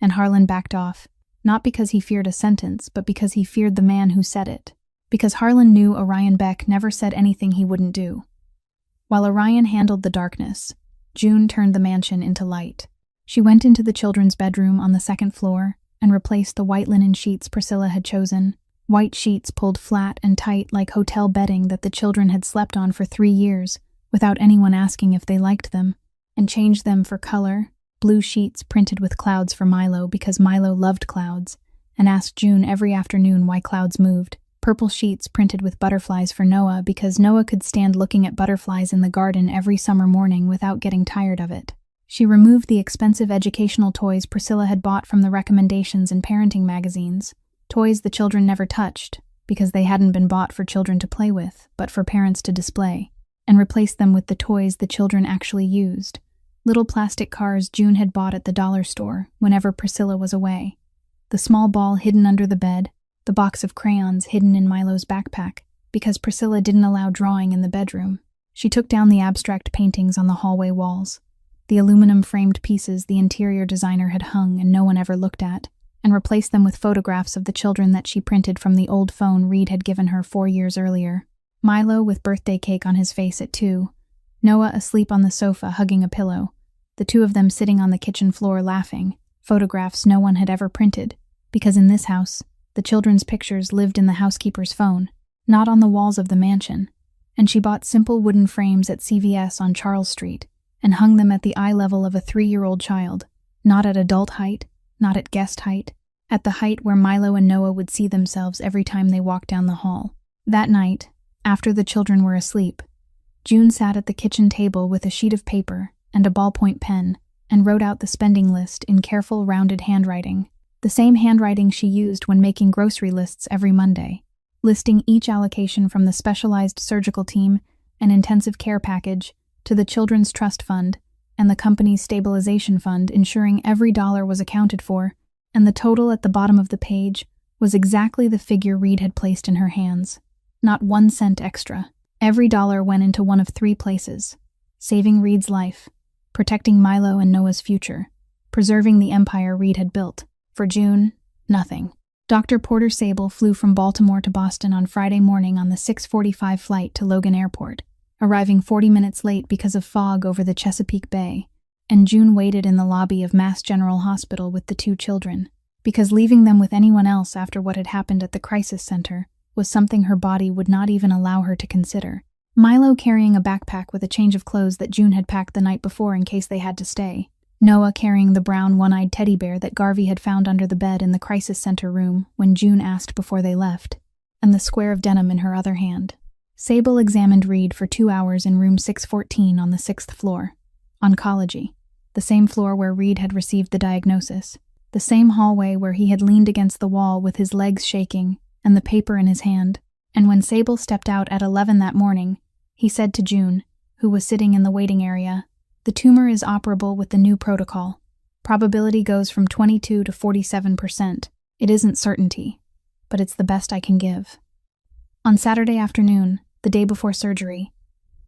and Harlan backed off, not because he feared a sentence, but because he feared the man who said it, because Harlan knew Orion Beck never said anything he wouldn't do. While Orion handled the darkness, June turned the mansion into light. She went into the children's bedroom on the 2nd floor and replaced the white linen sheets Priscilla had chosen, white sheets pulled flat and tight like hotel bedding that the children had slept on for 3 years without anyone asking if they liked them, and changed them for color, blue sheets printed with clouds for Milo because Milo loved clouds, and asked June every afternoon why clouds moved, purple sheets printed with butterflies for Noah because Noah could stand looking at butterflies in the garden every summer morning without getting tired of it. She removed the expensive educational toys Priscilla had bought from the recommendations in parenting magazines, toys the children never touched because they hadn't been bought for children to play with, but for parents to display, and replaced them with the toys the children actually used, little plastic cars June had bought at the dollar store whenever Priscilla was away, the small ball hidden under the bed, the box of crayons hidden in Milo's backpack, because Priscilla didn't allow drawing in the bedroom. She took down the abstract paintings on the hallway walls, the aluminum-framed pieces the interior designer had hung and no one ever looked at, and replaced them with photographs of the children that she printed from the old phone Reed had given her 4 years earlier. Milo with birthday cake on his face at 2, Noah asleep on the sofa hugging a pillow, the 2 of them sitting on the kitchen floor laughing, photographs no one had ever printed, because in this house, the children's pictures lived in the housekeeper's phone, not on the walls of the mansion, and she bought simple wooden frames at CVS on Charles Street and hung them at the eye level of a 3-year-old child, not at adult height, not at guest height, at the height where Milo and Noah would see themselves every time they walked down the hall. That night, after the children were asleep, June sat at the kitchen table with a sheet of paper and a ballpoint pen and wrote out the spending list in careful, rounded handwriting, the same handwriting she used when making grocery lists every Monday, listing each allocation from the specialized surgical team and intensive care package to the Children's Trust Fund and the company's stabilization fund, ensuring every dollar was accounted for, and the total at the bottom of the page was exactly the figure Reed had placed in her hands. Not 1 cent extra. Every dollar went into one of 3 places: saving Reed's life, protecting Milo and Noah's future, preserving the empire Reed had built. For June, nothing. Dr. Porter Sable flew from Baltimore to Boston on Friday morning on the 6:45 flight to Logan Airport, arriving 40 minutes late because of fog over the Chesapeake Bay, and June waited in the lobby of Mass General Hospital with the 2 children, because leaving them with anyone else after what had happened at the crisis center was something her body would not even allow her to consider. Milo carrying a backpack with a change of clothes that June had packed the night before in case they had to stay. Noah carrying the brown one-eyed teddy bear that Garvey had found under the bed in the crisis center room when June asked before they left, and the square of denim in her other hand. Sable examined Reed for 2 hours in room 614 on the 6th floor. Oncology. The same floor where Reed had received the diagnosis. The same hallway where he had leaned against the wall with his legs shaking and the paper in his hand. And when Sable stepped out at 11 that morning, he said to June, who was sitting in the waiting area, "The tumor is operable with the new protocol. Probability goes from 22 to 47%. It isn't certainty, but it's the best I can give." On Saturday afternoon, the day before surgery,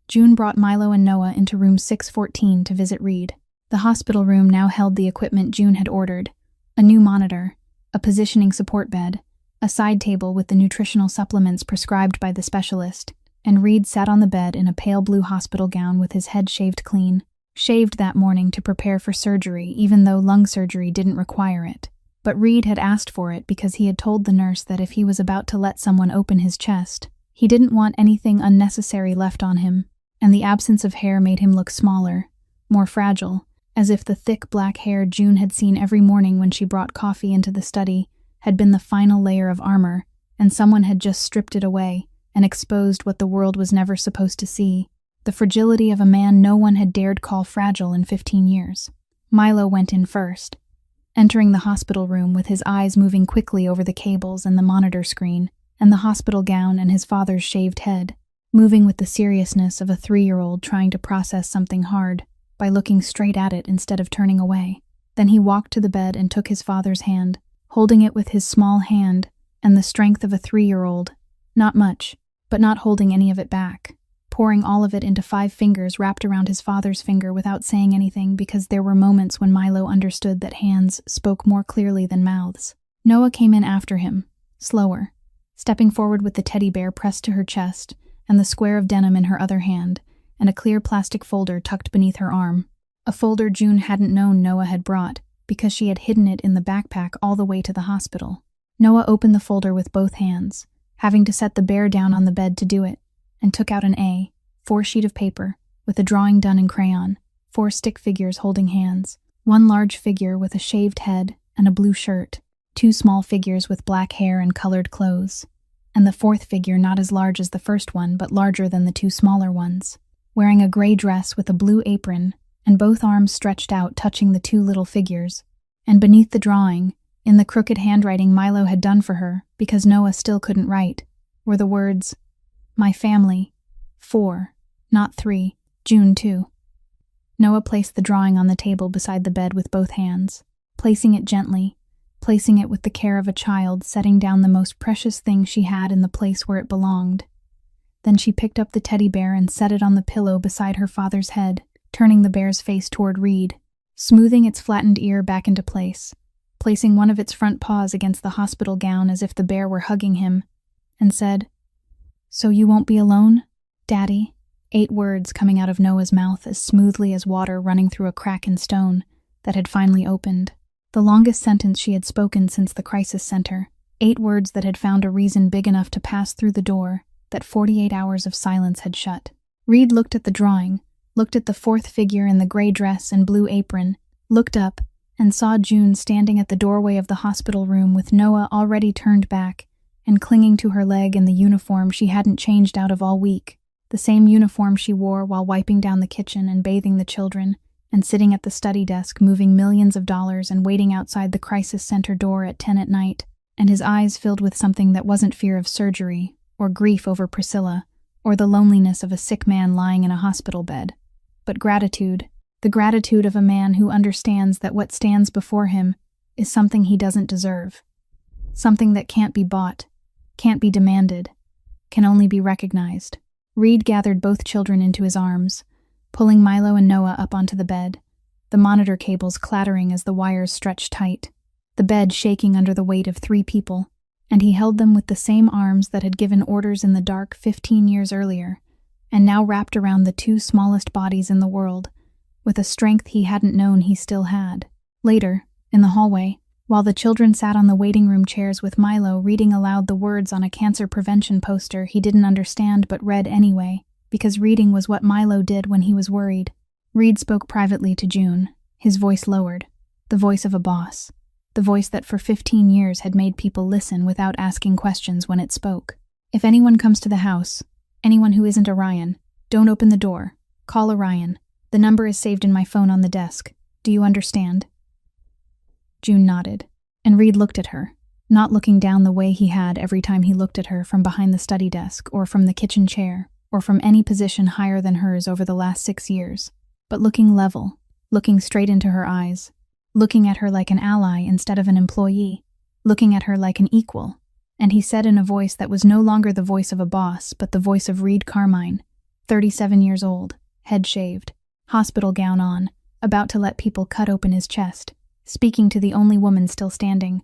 June brought Milo and Noah into room 614 to visit Reed. The hospital room now held the equipment June had ordered: a new monitor, a positioning support bed, a side table with the nutritional supplements prescribed by the specialist, and Reed sat on the bed in a pale blue hospital gown with his head shaved clean. Shaved that morning to prepare for surgery even though lung surgery didn't require it. But Reed had asked for it because he had told the nurse that if he was about to let someone open his chest, he didn't want anything unnecessary left on him, and the absence of hair made him look smaller, more fragile, as if the thick black hair June had seen every morning when she brought coffee into the study had been the final layer of armor, and someone had just stripped it away and exposed what the world was never supposed to see, the fragility of a man no one had dared call fragile in 15 years. Milo went in first, entering the hospital room with his eyes moving quickly over the cables and the monitor screen, and the hospital gown and his father's shaved head, moving with the seriousness of a 3-year-old trying to process something hard by looking straight at it instead of turning away. Then he walked to the bed and took his father's hand, holding it with his small hand and the strength of a 3-year-old, not much, but not holding any of it back, pouring all of it into 5 fingers wrapped around his father's finger without saying anything, because there were moments when Milo understood that hands spoke more clearly than mouths. Noah came in after him, slower, stepping forward with the teddy bear pressed to her chest and the square of denim in her other hand, and a clear plastic folder tucked beneath her arm. A folder June hadn't known Noah had brought, because she had hidden it in the backpack all the way to the hospital. Noah opened the folder with both hands, having to set the bear down on the bed to do it, and took out an A4 sheet of paper, with a drawing done in crayon, 4 stick figures holding hands, 1 large figure with a shaved head and a blue shirt, 2 small figures with black hair and colored clothes, and the 4th figure not as large as the first one but larger than the 2 smaller ones, wearing a gray dress with a blue apron and both arms stretched out touching the 2 little figures. And beneath the drawing, in the crooked handwriting Milo had done for her because Noah still couldn't write, were the words, "My family, 4, not 3, June 2. Noah placed the drawing on the table beside the bed with both hands, placing it gently, placing it with the care of a child setting down the most precious thing she had in the place where it belonged. Then she picked up the teddy bear and set it on the pillow beside her father's head, turning the bear's face toward Reed, smoothing its flattened ear back into place, placing one of its front paws against the hospital gown as if the bear were hugging him, and said, "So you won't be alone, Daddy?" 8 words coming out of Noah's mouth as smoothly as water running through a crack in stone that had finally opened. The longest sentence she had spoken since the crisis center, 8 words that had found a reason big enough to pass through the door that 48 hours of silence had shut. Reed looked at the drawing, looked at the 4th figure in the gray dress and blue apron, looked up, and saw June standing at the doorway of the hospital room with Noah already turned back and clinging to her leg in the uniform she hadn't changed out of all week, the same uniform she wore while wiping down the kitchen and bathing the children, and sitting at the study desk moving millions of dollars and waiting outside the crisis center door at 10 at night, and his eyes filled with something that wasn't fear of surgery, or grief over Priscilla, or the loneliness of a sick man lying in a hospital bed, but gratitude, the gratitude of a man who understands that what stands before him is something he doesn't deserve, something that can't be bought, can't be demanded, can only be recognized. Reed gathered both children into his arms, pulling Milo and Noah up onto the bed, the monitor cables clattering as the wires stretched tight, the bed shaking under the weight of 3 people, and he held them with the same arms that had given orders in the dark 15 years earlier, and now wrapped around the 2 smallest bodies in the world, with a strength he hadn't known he still had. Later, in the hallway, while the children sat on the waiting room chairs with Milo reading aloud the words on a cancer prevention poster he didn't understand but read anyway, because reading was what Milo did when he was worried, Reed spoke privately to June, his voice lowered, the voice of a boss, the voice that for 15 years had made people listen without asking questions when it spoke. "If anyone comes to the house, anyone who isn't Orion, don't open the door. Call Orion. The number is saved in my phone on the desk. Do you understand?" June nodded, and Reed looked at her, not looking down the way he had every time he looked at her from behind the study desk or from the kitchen chair or from any position higher than hers over the last 6 years, but looking level, looking straight into her eyes, looking at her like an ally instead of an employee, looking at her like an equal. And he said in a voice that was no longer the voice of a boss but the voice of Reed Carmine, 37 years old, head shaved, hospital gown on, about to let people cut open his chest, speaking to the only woman still standing.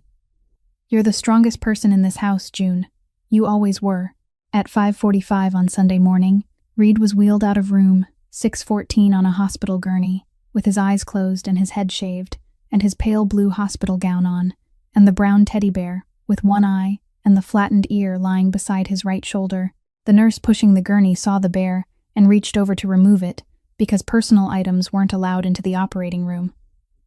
"You're the strongest person in this house, June. You always were." At 5:45 on Sunday morning, Reed was wheeled out of room 614 on a hospital gurney, with his eyes closed and his head shaved, and his pale blue hospital gown on, and the brown teddy bear, with one eye and the flattened ear lying beside his right shoulder. The nurse pushing the gurney saw the bear and reached over to remove it because personal items weren't allowed into the operating room.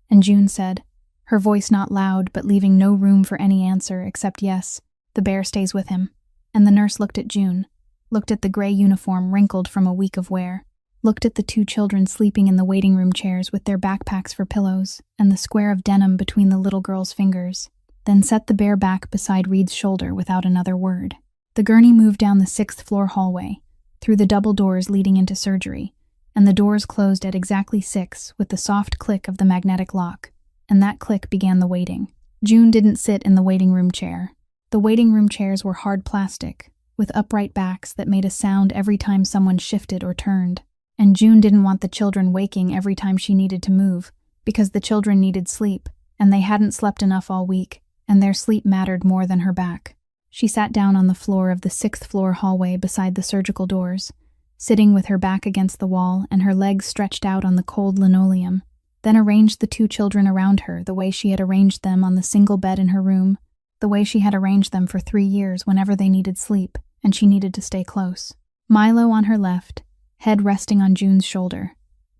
And June said, her voice not loud but leaving no room for any answer except yes, the bear stays with him. And the nurse looked at June, looked at the gray uniform wrinkled from a week of wear, looked at the two children sleeping in the waiting room chairs with their backpacks for pillows and the square of denim between the little girl's fingers, then set the bear back beside Reed's shoulder without another word. The gurney moved down the 6th floor hallway, through the double doors leading into surgery, and the doors closed at exactly 6 with the soft click of the magnetic lock, and that click began the waiting. June didn't sit in the waiting room chair. The waiting room chairs were hard plastic, with upright backs that made a sound every time someone shifted or turned, and June didn't want the children waking every time she needed to move, because the children needed sleep, and they hadn't slept enough all week, and their sleep mattered more than her back. She sat down on the floor of the 6th floor hallway beside the surgical doors, sitting with her back against the wall and her legs stretched out on the cold linoleum, then arranged the two children around her the way she had arranged them on the single bed in her room, the way she had arranged them for 3 years whenever they needed sleep and she needed to stay close. Milo on her left, head resting on June's shoulder,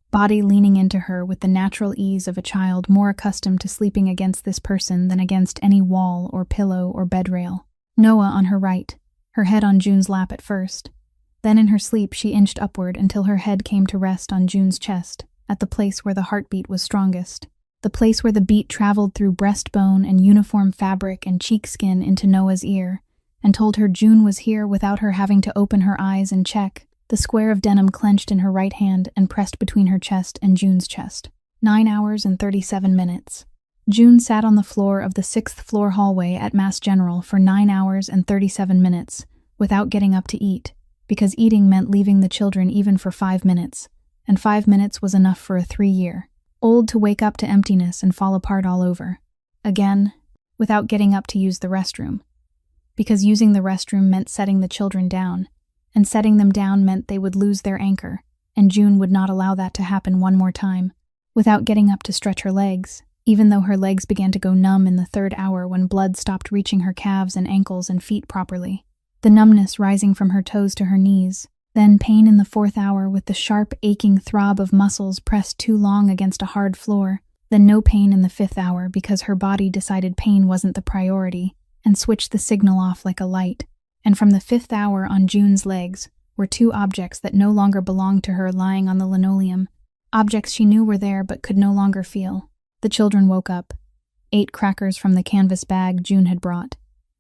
body leaning into her with the natural ease of a child more accustomed to sleeping against this person than against any wall or pillow or bed rail. Noah on her right, her head on June's lap at first. Then in her sleep she inched upward until her head came to rest on June's chest, at the place where the heartbeat was strongest, the place where the beat traveled through breastbone and uniform fabric and cheek skin into Noah's ear, and told her June was here without her having to open her eyes and check, the square of denim clenched in her right hand and pressed between her chest and June's chest. 9 hours and 37 minutes. June sat on the floor of the 6th floor hallway at Mass General for 9 hours and 37 minutes, without getting up to eat, because eating meant leaving the children even for 5 minutes, and 5 minutes was enough for a 3-year. Old to wake up to emptiness and fall apart all over. Again, without getting up to use the restroom. Because using the restroom meant setting the children down, and setting them down meant they would lose their anchor, and June would not allow that to happen one more time. Without getting up to stretch her legs, even though her legs began to go numb in the 3rd hour when blood stopped reaching her calves and ankles and feet properly. The numbness rising from her toes to her knees. Then pain in the 4th hour with the sharp, aching throb of muscles pressed too long against a hard floor. Then no pain in the 5th hour because her body decided pain wasn't the priority and switched the signal off like a light. And from the 5th hour on June's legs were 2 objects that no longer belonged to her lying on the linoleum. Objects she knew were there but could no longer feel. The children woke up, ate crackers from the canvas bag June had brought,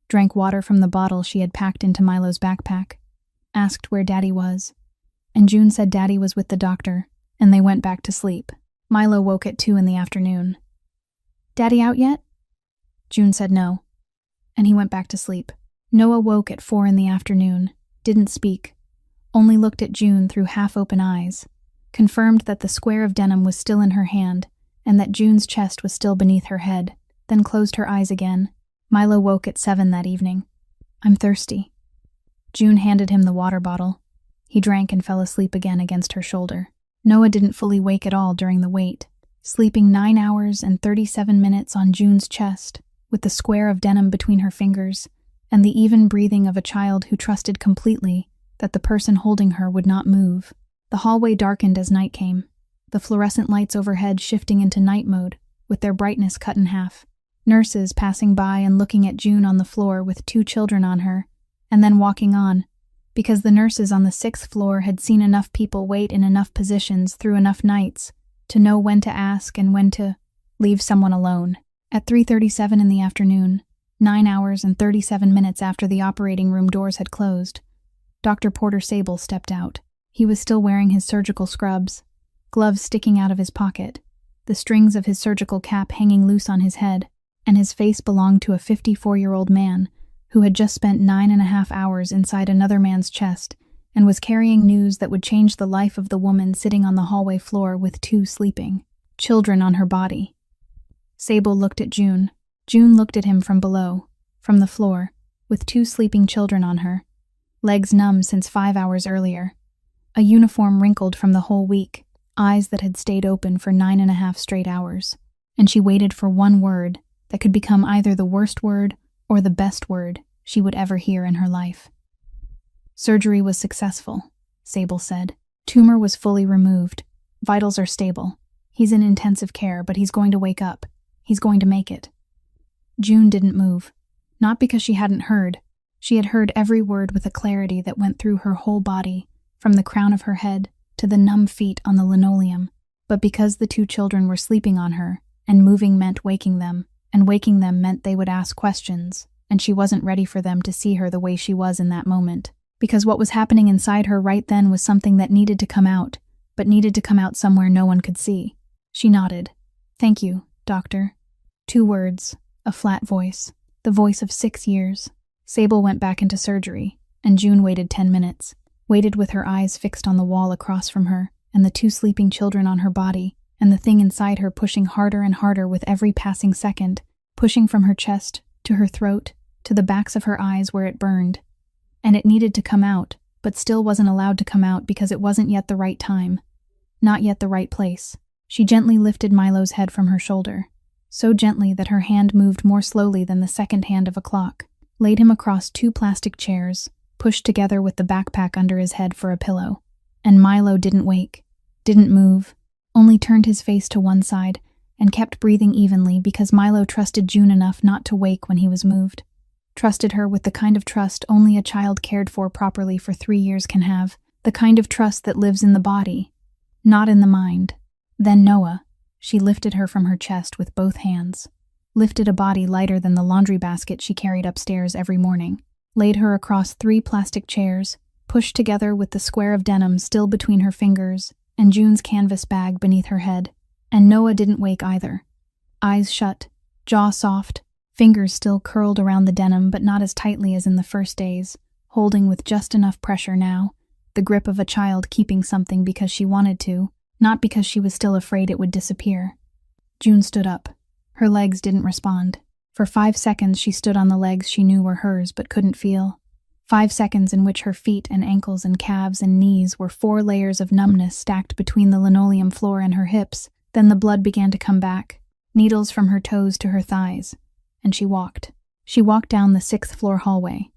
drank water from the bottle she had packed into Milo's backpack, asked where Daddy was, and June said Daddy was with the doctor, and they went back to sleep. Milo woke at 2 in the afternoon. Daddy out yet? June said no, and he went back to sleep. Noah woke at 4 in the afternoon, didn't speak, only looked at June through half-open eyes, confirmed that the square of denim was still in her hand, and that June's chest was still beneath her head, then closed her eyes again. Milo woke at 7 that evening. I'm thirsty. June handed him the water bottle. He drank and fell asleep again against her shoulder. Noah didn't fully wake at all during the wait, sleeping 9 hours and 37 minutes on June's chest, with the square of denim between her fingers, and the even breathing of a child who trusted completely that the person holding her would not move. The hallway darkened as night came, the fluorescent lights overhead shifting into night mode, with their brightness cut in half. Nurses passing by and looking at June on the floor with 2 children on her, and then walking on, because the nurses on the 6th floor had seen enough people wait in enough positions through enough nights to know when to ask and when to leave someone alone. At 3:37 in the afternoon, 9 hours and 37 minutes after the operating room doors had closed, Dr. Porter Sable stepped out. He was still wearing his surgical scrubs, gloves sticking out of his pocket, the strings of his surgical cap hanging loose on his head, and his face belonged to a 54-year-old man who had just spent 9.5 hours inside another man's chest and was carrying news that would change the life of the woman sitting on the hallway floor with 2 sleeping children on her body. Sable looked at June. June looked at him from below, from the floor, with 2 sleeping children on her, legs numb since 5 hours earlier, a uniform wrinkled from the whole week, eyes that had stayed open for 9.5 straight hours, and she waited for one word that could become either the worst word or the best word she would ever hear in her life. Surgery was successful, Sable said. Tumor was fully removed. Vitals are stable. He's in intensive care, but he's going to wake up. He's going to make it. June didn't move. Not because she hadn't heard. She had heard every word with a clarity that went through her whole body, from the crown of her head to the numb feet on the linoleum, but because the two children were sleeping on her, and moving meant waking them, and waking them meant they would ask questions, and she wasn't ready for them to see her the way she was in that moment, because what was happening inside her right then was something that needed to come out, but needed to come out somewhere no one could see. She nodded. "Thank you, doctor." 2 words, a flat voice, the voice of 6 years. Sable went back into surgery, and June waited 10 minutes, waited with her eyes fixed on the wall across from her, and the 2 sleeping children on her body, and the thing inside her pushing harder and harder with every passing second, pushing from her chest, to her throat, to the backs of her eyes where it burned. And it needed to come out, but still wasn't allowed to come out because it wasn't yet the right time. Not yet the right place. She gently lifted Milo's head from her shoulder, so gently that her hand moved more slowly than the second hand of a clock, laid him across 2 plastic chairs, pushed together with the backpack under his head for a pillow. And Milo didn't wake, didn't move, only turned his face to one side and kept breathing evenly because Milo trusted June enough not to wake when he was moved. Trusted her with the kind of trust only a child cared for properly for 3 years can have, the kind of trust that lives in the body, not in the mind. Then Noah. She lifted her from her chest with both hands, lifted a body lighter than the laundry basket she carried upstairs every morning, laid her across 3 plastic chairs, pushed together with the square of denim still between her fingers, and June's canvas bag beneath her head. And Noah didn't wake either. Eyes shut, jaw soft, fingers still curled around the denim but not as tightly as in the first days, holding with just enough pressure now, the grip of a child keeping something because she wanted to, not because she was still afraid it would disappear. June stood up. Her legs didn't respond. For 5 seconds she stood on the legs she knew were hers but couldn't feel. 5 seconds in which her feet and ankles and calves and knees were 4 layers of numbness stacked between the linoleum floor and her hips. Then the blood began to come back, needles from her toes to her thighs, and she walked. She walked down the 6th floor hallway,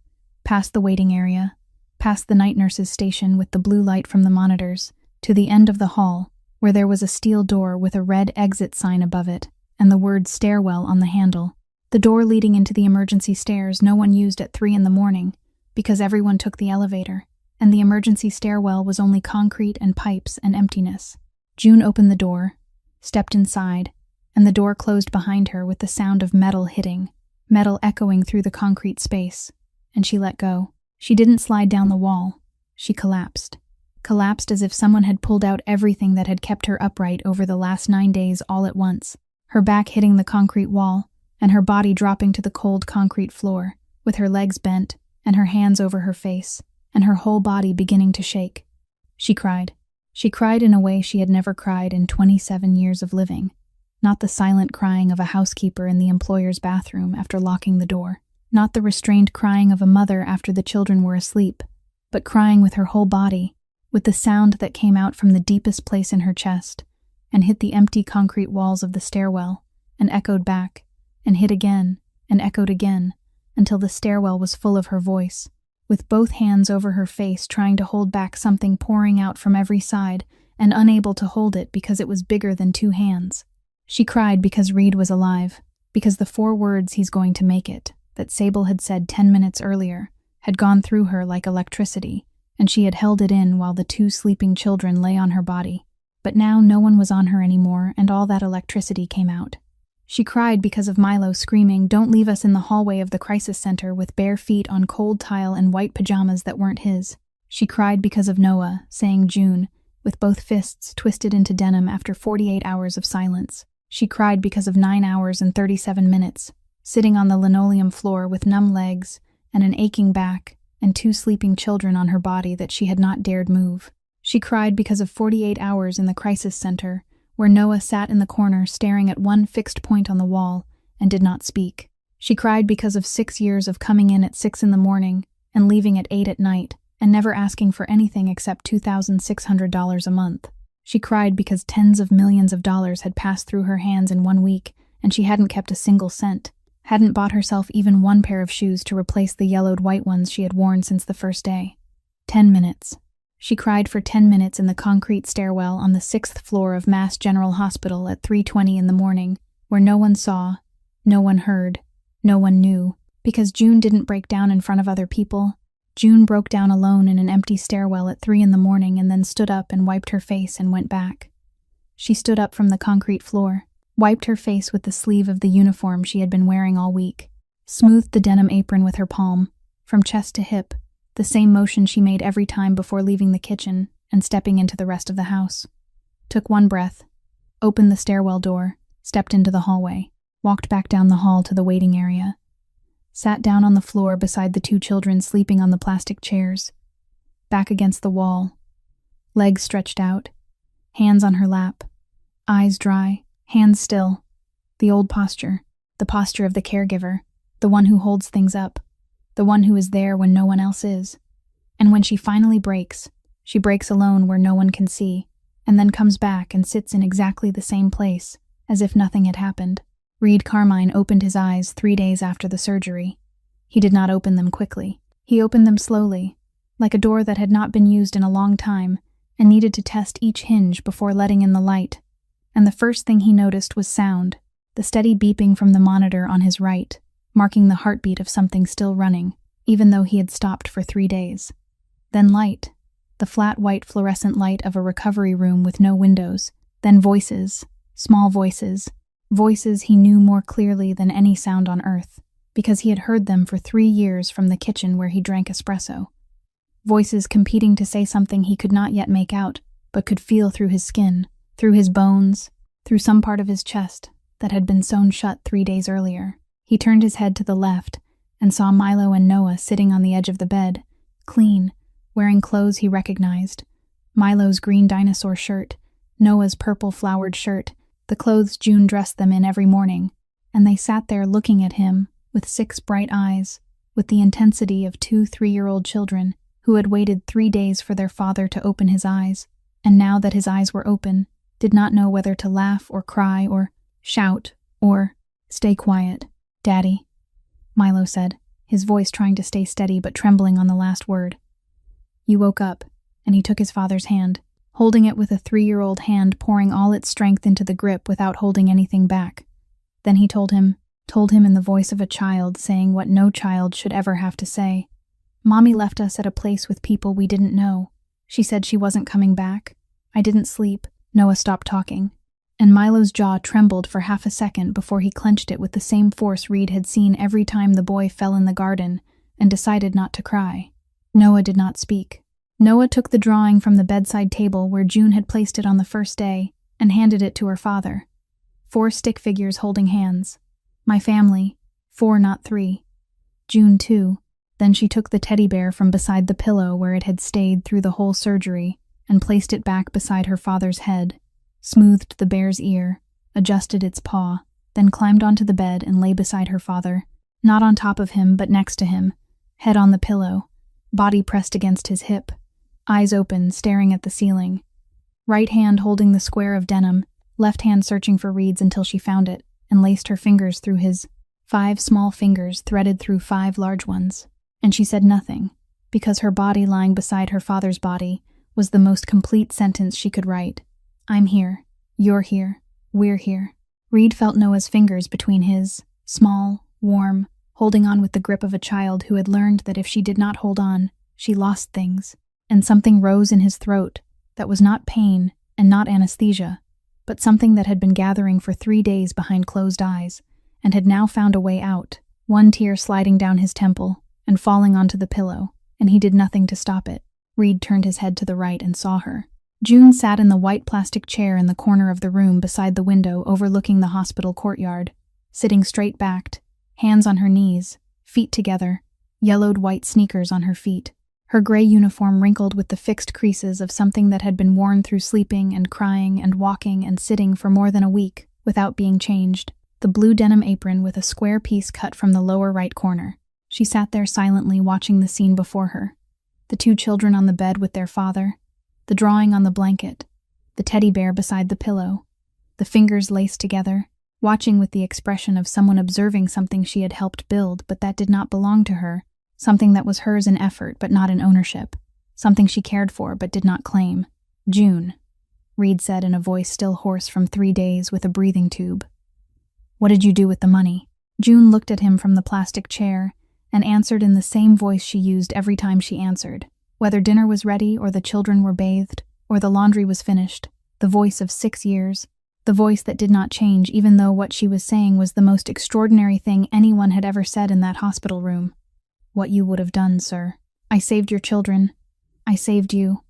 past the waiting area, past the night nurse's station with the blue light from the monitors, to the end of the hall, where there was a steel door with a red exit sign above it, and the word stairwell on the handle. The door leading into the emergency stairs no one used at 3 in the morning, because everyone took the elevator, and the emergency stairwell was only concrete and pipes and emptiness. June opened the door, stepped inside, and the door closed behind her with the sound of metal hitting, metal echoing through the concrete space, and she let go. She didn't slide down the wall. She collapsed. Collapsed as if someone had pulled out everything that had kept her upright over the last 9 days all at once, her back hitting the concrete wall, and her body dropping to the cold concrete floor, with her legs bent, and her hands over her face, and her whole body beginning to shake. She cried. She cried in a way she had never cried in 27 years of living, not the silent crying of a housekeeper in the employer's bathroom after locking the door, not the restrained crying of a mother after the children were asleep, but crying with her whole body, with the sound that came out from the deepest place in her chest, and hit the empty concrete walls of the stairwell, and echoed back, and hit again, and echoed again, until the stairwell was full of her voice, with both hands over her face trying to hold back something pouring out from every side, and unable to hold it because it was bigger than 2 hands. She cried because Reed was alive, because the 4 words "he's going to make it," that Sable had said 10 minutes earlier, had gone through her like electricity, and she had held it in while the 2 sleeping children lay on her body. But now no one was on her anymore, and all that electricity came out. She cried because of Milo screaming, "Don't leave us in the hallway of the crisis center with bare feet on cold tile and white pajamas that weren't his." She cried because of Noah, saying "June," with both fists twisted into denim after 48 hours of silence. She cried because of 9 hours and 37 minutes, sitting on the linoleum floor with numb legs and an aching back and 2 sleeping children on her body that she had not dared move. She cried because of 48 hours in the crisis center, where Noah sat in the corner staring at one fixed point on the wall and did not speak. She cried because of 6 years of coming in at 6 in the morning and leaving at 8 at night and never asking for anything except $2,600 a month. She cried because tens of millions of dollars had passed through her hands in 1 week and she hadn't kept a single cent, hadn't bought herself even one pair of shoes to replace the yellowed white ones she had worn since the first day. 10 minutes. She cried for 10 minutes in the concrete stairwell on the 6th floor of Mass General Hospital at 3:20 in the morning, where no one saw, no one heard, no one knew. Because June didn't break down in front of other people. June broke down alone in an empty stairwell at 3 in the morning and then stood up and wiped her face and went back. She stood up from the concrete floor, wiped her face with the sleeve of the uniform she had been wearing all week, smoothed the denim apron with her palm, from chest to hip, the same motion she made every time before leaving the kitchen and stepping into the rest of the house. Took one breath, opened the stairwell door, stepped into the hallway, walked back down the hall to the waiting area, sat down on the floor beside the 2 children sleeping on the plastic chairs, back against the wall, legs stretched out, hands on her lap, eyes dry, hands still, the old posture, the posture of the caregiver, the one who holds things up, the one who is there when no one else is. And when she finally breaks, she breaks alone where no one can see, and then comes back and sits in exactly the same place, as if nothing had happened. Reed Carmine opened his eyes 3 days after the surgery. He did not open them quickly. He opened them slowly, like a door that had not been used in a long time and needed to test each hinge before letting in the light. And the first thing he noticed was sound, the steady beeping from the monitor on his right, marking the heartbeat of something still running, even though he had stopped for 3 days. Then light, the flat white fluorescent light of a recovery room with no windows. Then voices, small voices, voices he knew more clearly than any sound on earth, because he had heard them for 3 years from the kitchen where he drank espresso. Voices competing to say something he could not yet make out, but could feel through his skin, through his bones, through some part of his chest that had been sewn shut 3 days earlier. He turned his head to the left and saw Milo and Noah sitting on the edge of the bed, clean, wearing clothes he recognized. Milo's green dinosaur shirt, Noah's purple flowered shirt, the clothes June dressed them in every morning, and they sat there looking at him with 6 bright eyes, with the intensity of 2 3-year-old children who had waited 3 days for their father to open his eyes, and now that his eyes were open, did not know whether to laugh or cry or shout or stay quiet. "Daddy," Milo said, his voice trying to stay steady but trembling on the last word. "You woke up," and he took his father's hand, holding it with a 3-year-old hand pouring all its strength into the grip without holding anything back. Then he told him in the voice of a child, saying what no child should ever have to say. "Mommy left us at a place with people we didn't know. She said she wasn't coming back. I didn't sleep." Noah stopped talking, and Milo's jaw trembled for half a second before he clenched it with the same force Reed had seen every time the boy fell in the garden and decided not to cry. Noah did not speak. Noah took the drawing from the bedside table where June had placed it on the first day and handed it to her father. 4 stick figures holding hands. My family, 4 not 3. June too. Then she took the teddy bear from beside the pillow where it had stayed through the whole surgery and placed it back beside her father's head, smoothed the bear's ear, adjusted its paw, then climbed onto the bed and lay beside her father, not on top of him but next to him, head on the pillow, body pressed against his hip, eyes open, staring at the ceiling. Right hand holding the square of denim, left hand searching for Reed's until she found it and laced her fingers through his. 5 small fingers threaded through 5 large ones. And she said nothing, because her body lying beside her father's body was the most complete sentence she could write. I'm here, you're here, we're here. Reed felt Noah's fingers between his, small, warm, holding on with the grip of a child who had learned that if she did not hold on, she lost things, and something rose in his throat that was not pain and not anesthesia, but something that had been gathering for 3 days behind closed eyes and had now found a way out, one tear sliding down his temple and falling onto the pillow, and he did nothing to stop it. Reed turned his head to the right and saw her. June sat in the white plastic chair in the corner of the room beside the window overlooking the hospital courtyard, sitting straight-backed, hands on her knees, feet together, yellowed white sneakers on her feet, her gray uniform wrinkled with the fixed creases of something that had been worn through sleeping and crying and walking and sitting for more than a week without being changed, the blue denim apron with a square piece cut from the lower right corner. She sat there silently watching the scene before her. The 2 children on the bed with their father, the drawing on the blanket, the teddy bear beside the pillow, the fingers laced together. watching with the expression of someone observing something she had helped build but that did not belong to her, something that was hers in effort but not in ownership, something she cared for but did not claim. "June," Reed said in a voice still hoarse from 3 days with a breathing tube. "What did you do with the money?" June looked at him from the plastic chair and answered in the same voice she used every time she answered, whether dinner was ready or the children were bathed or the laundry was finished, the voice of 6 years, the voice that did not change even though what she was saying was the most extraordinary thing anyone had ever said in that hospital room. "What you would have done, sir. I saved your children. I saved you.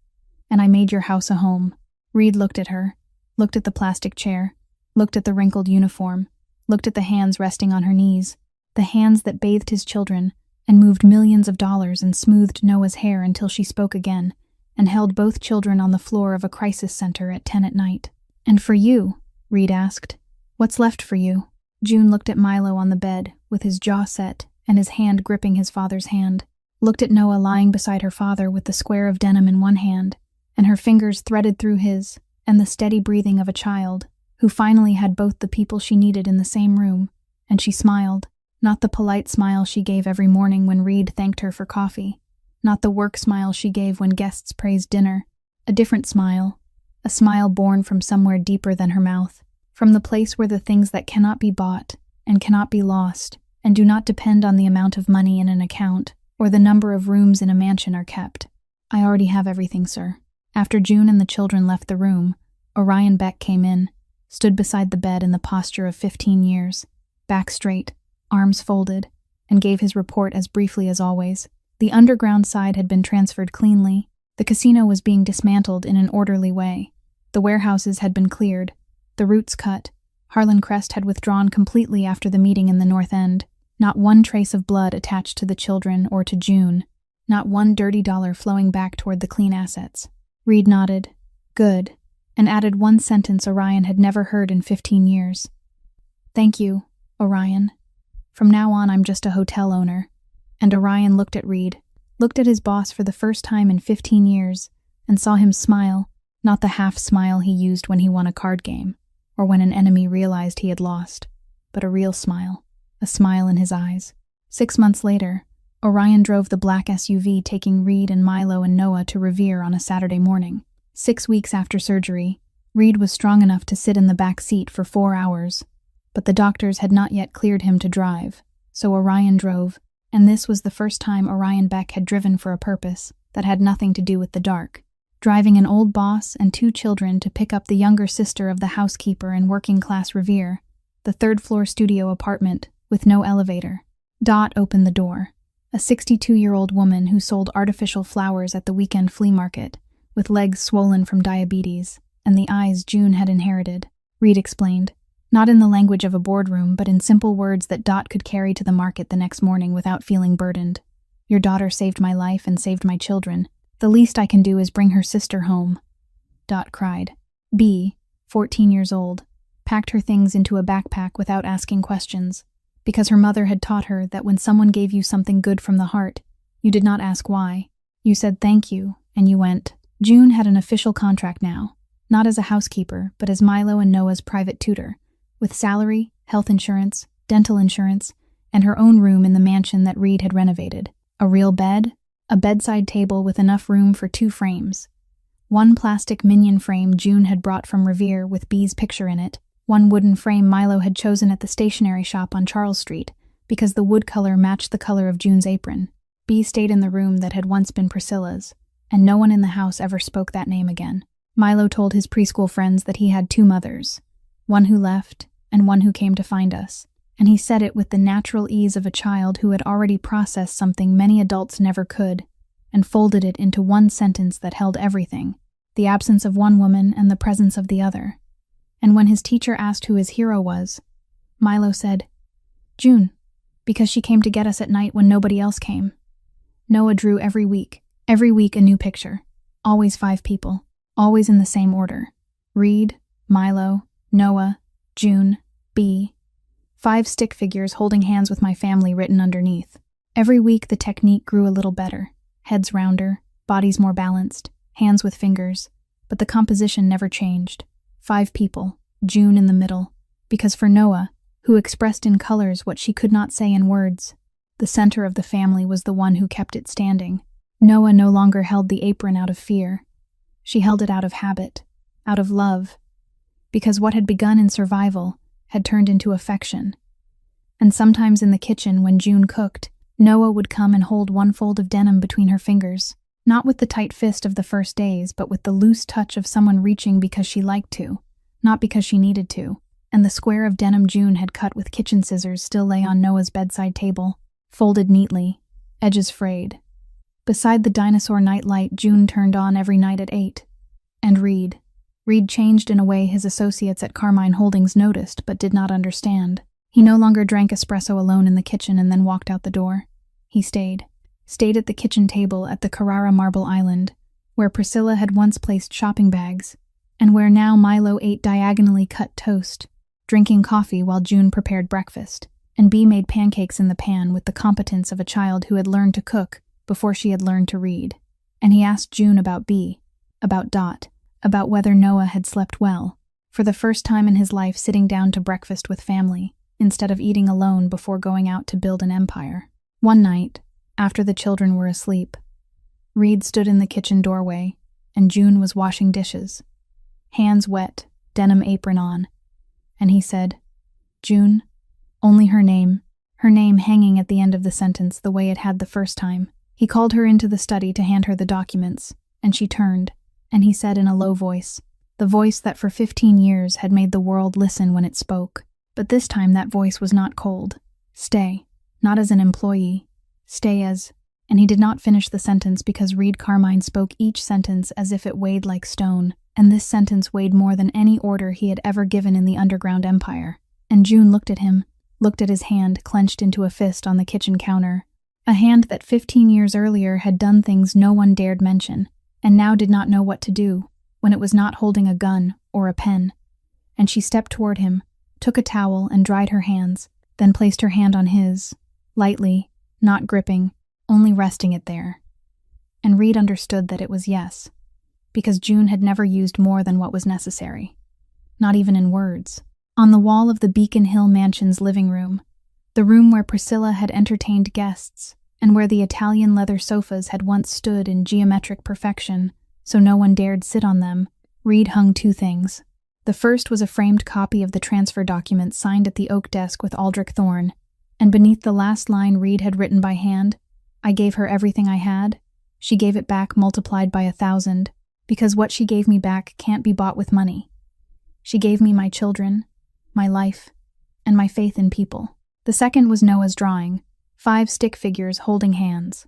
And I made your house a home." Reed looked at her, looked at the plastic chair, looked at the wrinkled uniform, looked at the hands resting on her knees, the hands that bathed his children and moved millions of dollars and smoothed Noah's hair until she spoke again and held both children on the floor of a crisis center at 10 at night. "And for you," Reed asked, "what's left for you?" June looked at Milo on the bed with his jaw set and his hand gripping his father's hand, looked at Noah lying beside her father with the square of denim in one hand and her fingers threaded through his and the steady breathing of a child who finally had both the people she needed in the same room, and she smiled, not the polite smile she gave every morning when Reed thanked her for coffee, not the work smile she gave when guests praised dinner, a different smile, a smile born from somewhere deeper than her mouth, from the place where the things that cannot be bought and cannot be lost and do not depend on the amount of money in an account or the number of rooms in a mansion are kept. "I already have everything, sir." After June and the children left the room, Orion Beck came in, stood beside the bed in the posture of 15 years, back straight, arms folded, and gave his report as briefly as always. The underground side had been transferred cleanly. The casino was being dismantled in an orderly way. The warehouses had been cleared, the roots cut. Harlan Crest had withdrawn completely after the meeting in the North End. Not one trace of blood attached to the children or to June. Not one dirty dollar flowing back toward the clean assets. Reed nodded. "Good," and added one sentence Orion had never heard in 15 years. "Thank you, Orion. From now on I'm just a hotel owner." And Orion looked at Reed, looked at his boss for the first time in 15 years, and saw him smile, not the half smile he used when he won a card game, or when an enemy realized he had lost, but a real smile, a smile in his eyes. 6 months later, Orion drove the black SUV taking Reed and Milo and Noah to Revere on a Saturday morning. 6 weeks after surgery, Reed was strong enough to sit in the back seat for 4 hours, but the doctors had not yet cleared him to drive, so Orion drove, and this was the first time Orion Beck had driven for a purpose that had nothing to do with the dark, driving an old boss and 2 children to pick up the younger sister of the housekeeper in working-class Revere, the 3rd-floor studio apartment with no elevator. Dot opened the door, a 62-year-old woman who sold artificial flowers at the weekend flea market, with legs swollen from diabetes, and the eyes June had inherited. Reed explained, not in the language of a boardroom, but in simple words that Dot could carry to the market the next morning without feeling burdened. "Your daughter saved my life and saved my children. The least I can do is bring her sister home." Dot cried. B, 14 years old, packed her things into a backpack without asking questions, because her mother had taught her that when someone gave you something good from the heart, you did not ask why. You said thank you, and you went. June had an official contract now, not as a housekeeper, but as Milo and Noah's private tutor, with salary, health insurance, dental insurance, and her own room in the mansion that Reed had renovated. A real bed, a bedside table with enough room for 2 frames. One plastic minion frame June had brought from Revere with B's picture in it, one wooden frame Milo had chosen at the stationery shop on Charles Street because the wood color matched the color of June's apron. B stayed in the room that had once been Priscilla's, and no one in the house ever spoke that name again. Milo told his preschool friends that he had 2 mothers, one who left and one who came to find us, and he said it with the natural ease of a child who had already processed something many adults never could, and folded it into one sentence that held everything, the absence of one woman and the presence of the other. And when his teacher asked who his hero was, Milo said, "June, because she came to get us at night when nobody else came." Noah drew every week a new picture, always 5 people, always in the same order. Reed, Milo, Noah, June, B. 5 stick figures holding hands with my family written underneath. Every week the technique grew a little better, heads rounder, bodies more balanced, hands with fingers, but the composition never changed. 5 people, June in the middle, Because for Noah, who expressed in colors what she could not say in words, the center of the family was the one who kept it standing. Noah no longer held the apron out of fear. She held it out of habit, out of love, because what had begun in survival had turned into affection. And sometimes in the kitchen, when June cooked, Noah would come and hold one fold of denim between her fingers, not with the tight fist of the first days, but with the loose touch of someone reaching because she liked to, not because she needed to. And the square of denim June had cut with kitchen scissors still lay on Noah's bedside table, folded neatly, edges frayed. Beside the dinosaur nightlight June turned on every night at 8. And Reed changed in a way his associates at Carmine Holdings noticed but did not understand. He no longer drank espresso alone in the kitchen and then walked out the door. He stayed at the kitchen table at the Carrara Marble Island, where Priscilla had once placed shopping bags, and where now Milo ate diagonally cut toast, drinking coffee while June prepared breakfast, and Bea made pancakes in the pan with the competence of a child who had learned to cook before she had learned to read. And he asked June about Bea, about Dot, about whether Noah had slept well, for the first time in his life sitting down to breakfast with family, instead of eating alone before going out to build an empire. One night, after the children were asleep, Reed stood in the kitchen doorway, and June was washing dishes, hands wet, denim apron on, and he said, "June," only her name hanging at the end of the sentence the way it had the first time. He called her into the study to hand her the documents, and she turned, and he said in a low voice, the voice that for 15 years had made the world listen when it spoke. But this time that voice was not cold. Stay, not as an employee. Stay as... And he did not finish the sentence because Reed Carmine spoke each sentence as if it weighed like stone, and this sentence weighed more than any order he had ever given in the underground empire. And June looked at him, looked at his hand clenched into a fist on the kitchen counter, a hand that 15 years earlier had done things no one dared mention, and now did not know what to do, when it was not holding a gun or a pen. And she stepped toward him, took a towel and dried her hands, then placed her hand on his, lightly, not gripping, only resting it there. And Reed understood that it was yes, because June had never used more than what was necessary, not even in words. On the wall of the Beacon Hill Mansion's living room, the room where Priscilla had entertained guests, and where the Italian leather sofas had once stood in geometric perfection, so no one dared sit on them, Reed hung 2 things. The first was a framed copy of the transfer document signed at the oak desk with Aldrich Thorne, and beneath the last line Reed had written by hand, "I gave her everything I had. She gave it back multiplied by 1,000, because what she gave me back can't be bought with money. She gave me my children, my life, and my faith in people." The second was Noah's drawing, 5 stick figures holding hands.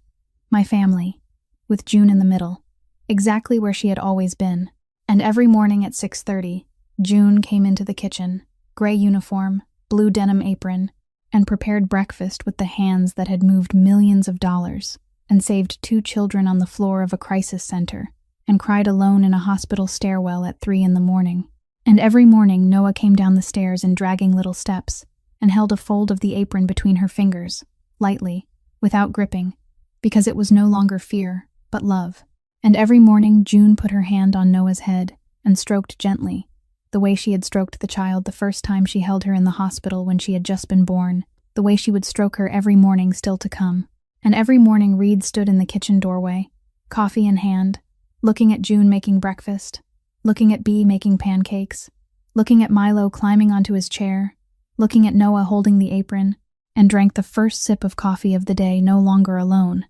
My family, with June in the middle, exactly where she had always been. And every morning at 6:30, June came into the kitchen, gray uniform, blue denim apron, and prepared breakfast with the hands that had moved millions of dollars, and saved 2 children on the floor of a crisis center, and cried alone in a hospital stairwell at 3 in the morning. And every morning Noah came down the stairs in dragging little steps, and held a fold of the apron between her fingers, lightly, without gripping, because it was no longer fear, but love. And every morning June put her hand on Noah's head, and stroked gently, the way she had stroked the child the first time she held her in the hospital when she had just been born, the way she would stroke her every morning still to come. And every morning Reed stood in the kitchen doorway, coffee in hand, looking at June making breakfast, looking at Bea making pancakes, looking at Milo climbing onto his chair, looking at Noah holding the apron, and drank the first sip of coffee of the day no longer alone,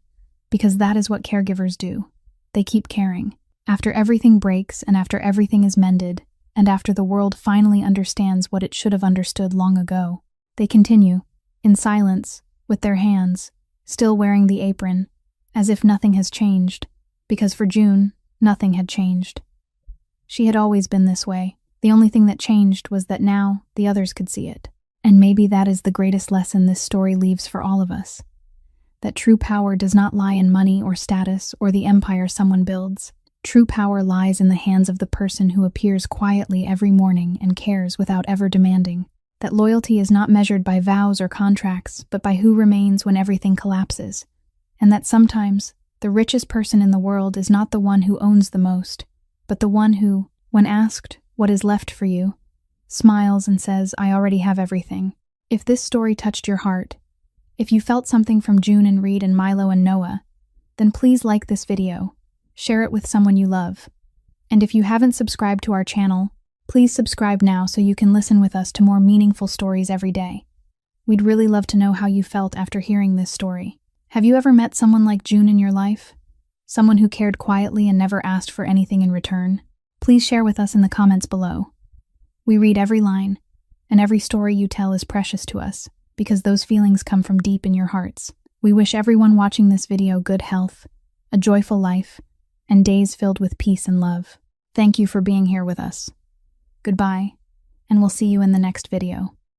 because that is what caregivers do. They keep caring. After everything breaks and after everything is mended, and after the world finally understands what it should have understood long ago, they continue, in silence, with their hands, still wearing the apron, as if nothing has changed, because for June, nothing had changed. She had always been this way. The only thing that changed was that now the others could see it. And maybe that is the greatest lesson this story leaves for all of us. That true power does not lie in money or status or the empire someone builds. True power lies in the hands of the person who appears quietly every morning and cares without ever demanding. That loyalty is not measured by vows or contracts, but by who remains when everything collapses. And that sometimes the richest person in the world is not the one who owns the most, but the one who, when asked what is left for you, smiles and says, "I already have everything." If this story touched your heart, if you felt something from June and Reed and Milo and Noah, then please like this video, share it with someone you love. And if you haven't subscribed to our channel, please subscribe now so you can listen with us to more meaningful stories every day. We'd really love to know how you felt after hearing this story. Have you ever met someone like June in your life? Someone who cared quietly and never asked for anything in return? Please share with us in the comments below. We read every line, and every story you tell is precious to us, because those feelings come from deep in your hearts. We wish everyone watching this video good health, a joyful life, and days filled with peace and love. Thank you for being here with us. Goodbye, and we'll see you in the next video.